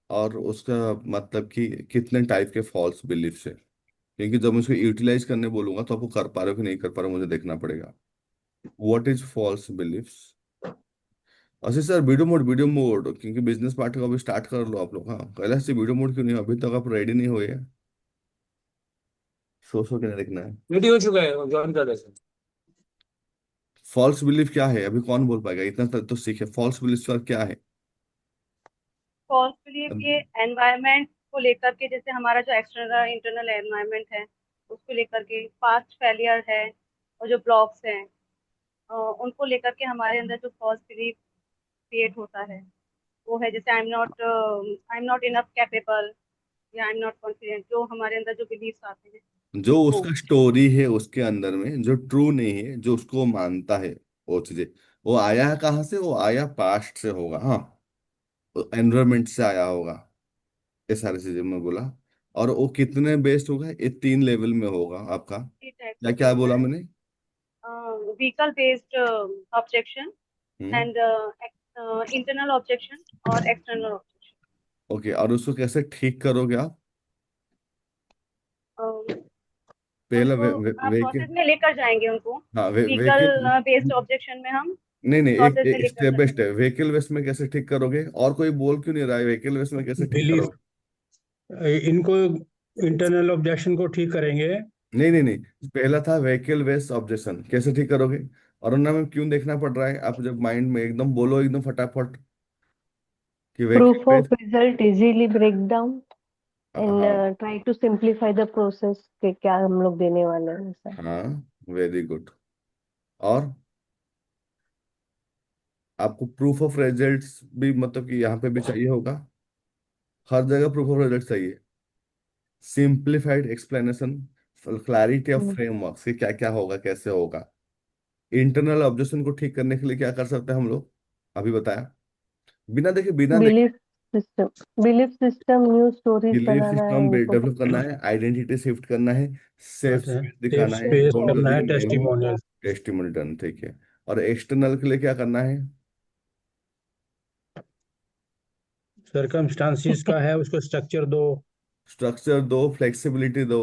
और उसका मतलब कि कितने टाइप के फॉल्स बिलीफ्स है। क्योंकि जब मैं उसको यूटिलाइज करने बोलूंगा तो आपको कर पा रहे हो कि नहीं कर पा रहे हो मुझे देखना पड़ेगा। What is false beliefs? अच्छा सर, वीडियो मोड क्योंकि बिजनेस पार्ट का अभी स्टार्ट कर लो आप लोग। हाँ, कैलाश से वीडियो मोड क्यों नहीं, अभी तक आप रेडी नहीं हुए हैं? सो के नहीं देखना है। रेडी हो चुका है, ज्वाइन कर रहे थे। फॉल्स बिलीफ क्या है अभी कौन बोल पाएगा? इतना तक तो सीखे, फॉल्स बिलीफ क्या है? फॉल्स बिलीफ अब ये एनवायरनमेंट को लेकर के, जैसे हमारा जो एक्सटर्नल इंटरनल एनवायरनमेंट है उसको लेकर के, पास्ट फेलियर है और जो ब्लॉक्स हैं उनको लेकर के हमारे अंदर जो फॉल्स बिलीफ क्रिएट होता है वो है, जैसे आई एम नॉट इनफ कैपेबल या आई एम नॉट कॉन्फिडेंट, जो हमारे अंदर जो बिलीफ्स आते हैं जो वो। उसका स्टोरी है उसके अंदर में जो ट्रू नहीं है, जो उसको मानता है वो चीजें, वो आया है कहाँ से? वो आया पास्ट से होगा। हाँ, एनवायरमेंट से आया होगा। ये सारी चीजें मैं बोला। और वो कितने बेस्ड होगा? ये 3 लेवल में होगा आपका। थ्री टाइप्स क्या ऑफ क्या होता बोला है। मैंने? Vehicle based objection hmm. And internal objection और एक्सटर्नल ओके, और उसको कैसे ठीक करोगे आप? ऑब्जेक्शन। पहला उनको वेहिकल। प्रोसेस में लेकर जाएंगे उनको। हाँ, व्हीकल वेहिकल। बेस्ड ऑब्जेक्शन में हम नहीं नहीं, एक प्रोसेस में एक लेकर स्टेप बाय जाएंगे। स्टेप, व्हीकल वेस्ट में कैसे ठीक करोगे? और कोई बोल क्यों नहीं रहा है? व्हीकल वेस्ट में कैसे ठीक बिलीफ, करोगे? इनको इंटरनल ऑब्जेक्शन को ठीक करेंगे। नहीं नहीं नहीं, पहला था व्हीकल वेस्ट ऑब्जेक्शन, कैसे ठीक करोगे? और उन्हें में क्यों देखना पड़ रहा है? आप जब माइंड में एकदम बोलो एकदम फटाफट कि vehicle proof of waste. result easily break down and हाँ try to simplify the process कि क्या हम लोग देने वाले हैं ऐसा। हाँ, वेरी गुड। और आपको प्रूफ ऑफ रिजल्ट्स भी मतलब कि यहाँ पे भी चाहिए होगा। हर जगह प्रूफ ऑफ रिजल्ट चाहिए। Simplified explanation, clarity of hmm, framework से क्या क्या होगा, कैसे होगा। इंटरनल ऑब्जेक्शन को ठीक करने के लिए क्या कर सकते हैं हम लोग? अभी बताया। बिना देखे belief system, belief system, new stories belief बनाना है सिस्टम उनको। डेवलप करना है, आइडेंटिटी शिफ्ट करना है, सेफ अच्छा, स्पेस सेफ दिखाना है, Safe स्पेस डोंट space करना है, रिवील दिखाना नेम, है। टेस्टिमोनियल। टेस्टिमोनी डन, ठीक है। और एक्सटर्नल के लिए क्या करना है? सरकमस्टांसिस का है, उसको स्ट्रक्चर दो, स्ट्रक्चर दो, फ्लेक्सिबिलिटी दो,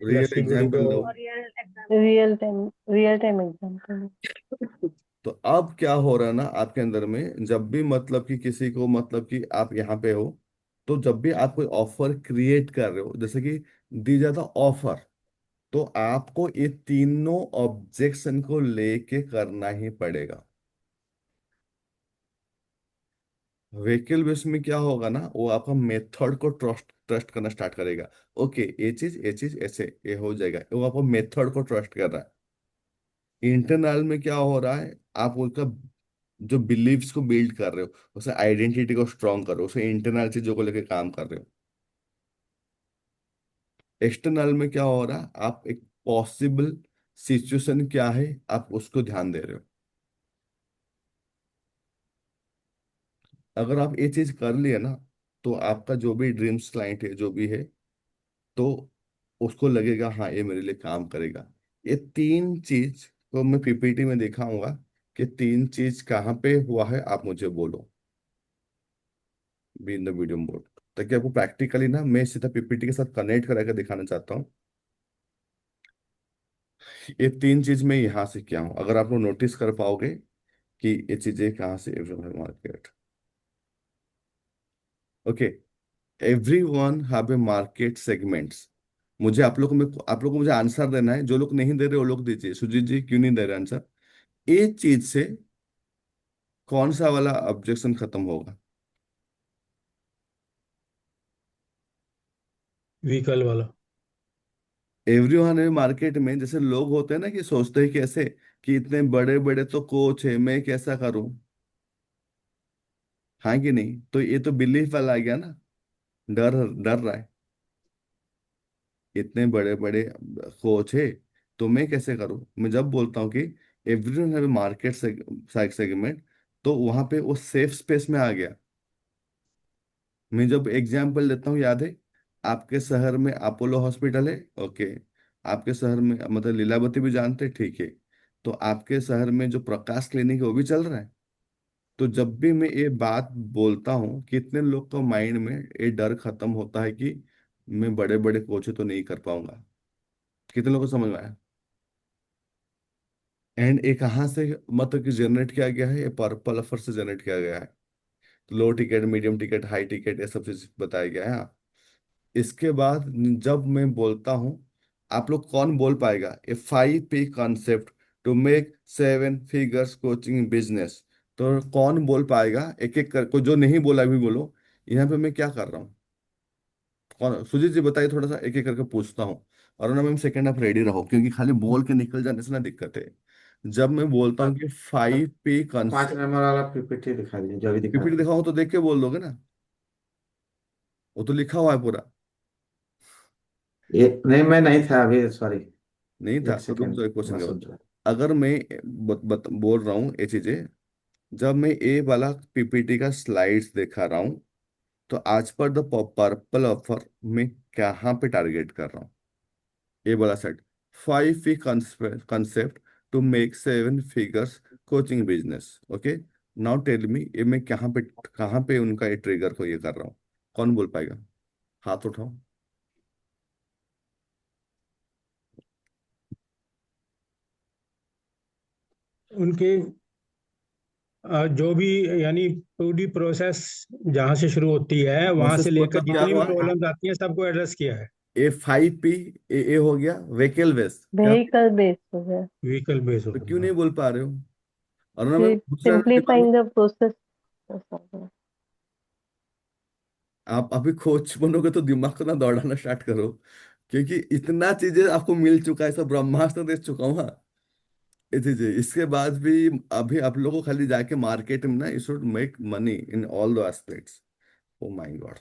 रियल फ्लेक्सिबिलिटी दो। एग्जाम्पल दो। और real example. Real time example. तो अब क्या हो रहा है ना आपके अंदर में, जब भी मतलब कि किसी को मतलब कि आप यहाँ पे हो, तो जब भी आप कोई ऑफर क्रिएट कर रहे हो, जैसे कि दी जाता ऑफर, तो आपको ये तीनों ऑब्जेक्शन को लेके करना ही पड़ेगा। व्हीकल बेस में क्या होगा ना, वो आपका मेथड को ट्रस्ट ट्रस्ट करना स्टार्ट करेगा। ओके, ये चीज ऐसे ये हो जाएगा, वो आपको मेथड को ट्रस्ट कर रहा है। इंटरनल में क्या हो रहा है, आप उसका जो बिलीव्स को बिल्ड कर रहे हो, उसे आइडेंटिटी को स्ट्रॉन्ग कर रहे हो, उसे इंटरनल चीजों को लेकर काम कर रहे हो। एक्सटर्नल में क्या हो रहा है, आप एक पॉसिबल सिचुएशन क्या है, आप उसको ध्यान दे रहे हो। अगर आप ये चीज कर लिए ना, तो आपका जो भी ड्रीम्स क्लाइंट है, जो भी है, तो उसको लगेगा हाँ ये मेरे लिए काम करेगा। ये 3 चीज को मैं पीपीटी में दिखाऊंगा कि 3 चीज कहाँ पे हुआ है, आप मुझे बोलो। Be in the medium board, ताकि आपको प्रैक्टिकली ना मैं सीधा पीपीटी के साथ कनेक्ट कराकर दिखाना चाहता हूँ। ये 3 चीज मैं यहाँ से क्या हूँ, अगर आप लोग नोटिस कर पाओगे कि ये चीजें कहाँ से। Market, okay, every one have a market segments. मुझे आप लोग को मुझे आंसर देना है। जो लोग नहीं दे रहे वो लोग दीजिए। सुजीत जी क्यों नहीं दे रहे आंसर? इस चीज से कौन सा वाला ऑब्जेक्शन खत्म होगा? व्हीकल वाला। एवरीवन है मार्केट में, जैसे लोग होते हैं ना कि सोचते हैं कि ऐसे कि इतने बड़े बड़े तो कोच है, मैं कैसा करूं? हाँ कि नहीं? तो ये तो बिलीफ वाला आ गया ना। डर डर रहा है, इतने बड़े बड़े कोच है तो मैं कैसे करूं? मैं जब बोलता हूँ कि एवरीवन हैव मार्केट सेगमेंट, तो वहां पे वो सेफ स्पेस में आ गया। मैं जब एग्जाम्पल देता हूँ, याद है, आपके शहर में अपोलो हॉस्पिटल है, ओके, आपके शहर में मतलब लीलावती भी जानते हैं, ठीक है, तो आपके शहर में जो प्रकाश क्लिनिक है वो भी चल रहा है। तो जब भी मैं ये बात बोलता हूँ, कितने लोग का माइंड में ये डर खत्म होता है कि मैं बड़े बड़े कोच तो नहीं कर पाऊंगा। कितने लोगों को समझ में आया? एंड ये कहाँ से मतलब कि जनरेट किया गया है? ये पर्पल ऑफर से जनरेट किया गया है। तो low ticket, medium ticket, high ticket, ये सब चीज बताया गया है। हाँ। इसके बाद जब मैं बोलता हूँ, आप लोग कौन बोल पाएगा a 5P concept to make 7 figures coaching business? तो कौन बोल पाएगा? एक एक कर को, जो नहीं बोला भी बोलो। यहाँ पे मैं क्या कर रहा हूँ? कौन? सुजीत जी बताइए, थोड़ा सा एक एक करके पूछता हूँ। और ना मैम सेकंड आप रेडी रहो, क्योंकि खाली बोल के निकल जाने से ना दिक्कत है। जब मैं बोलता हूँ कि 5P 5 नंबर वाला पीपीटी दिखा दीजिए, जो भी दिखा पीपीटी रहे हैं। दिखाऊं तो देख के बोल दोगे ना? वो तो लिखा हुआ है पूरा। ये नहीं, मैं नहीं था अभी, सॉरी। नहीं था एक तो रुक सेकेंड, जाओ एक मैं क्वेश्चन के बाद। सोच रहा अगर मैं बोल रहा हूँ ये चीजें, जब मैं ए वाला पीपीटी का स्लाइड्स दिखा रहा हूँ, तो आज पर द पर्पल ऑफर में कहाँ पे टारगेट कर रहा हूँ? ये बोला set 5 week concept to make 7 figures coaching business. Okay, now tell me, ये मैं कहाँ पे उनका ये ट्रिगर को ये कर रहा हूँ? कौन बोल पाएगा? हाथ उठाओ। उनके जो भी यानी पूरी प्रोसेस जहाँ से शुरू होती है वहां प्रोसेस से लेकर मतलब क्या जितनी भी हुआ? प्रॉब्लम्स आती हैं सबको एड्रेस किया है। A5P, ए हो गया व्हीकल बेस क्या? व्हीकल बेस्ड हो गया, व्हीकल बेस हो तो क्यों गया। नहीं बोल पा रहे हो? और ना मैं दूसरा दिमाग में, सिंप्लीफाइंग द प्रोसेस। आप अभी कोच बनोगे तो दिमाग को ना दौड़ाना स्टार्ट करो, क्योंकि इतना चीजें आपको मिल चुका है, सब ब्रह्मास्त्र दे चुका हूँ हाँ। ये चीजें इसके बाद भी अभी आप लोगों को खाली जाके मार्केट में ना, you should make money in all the aspects. Oh my God.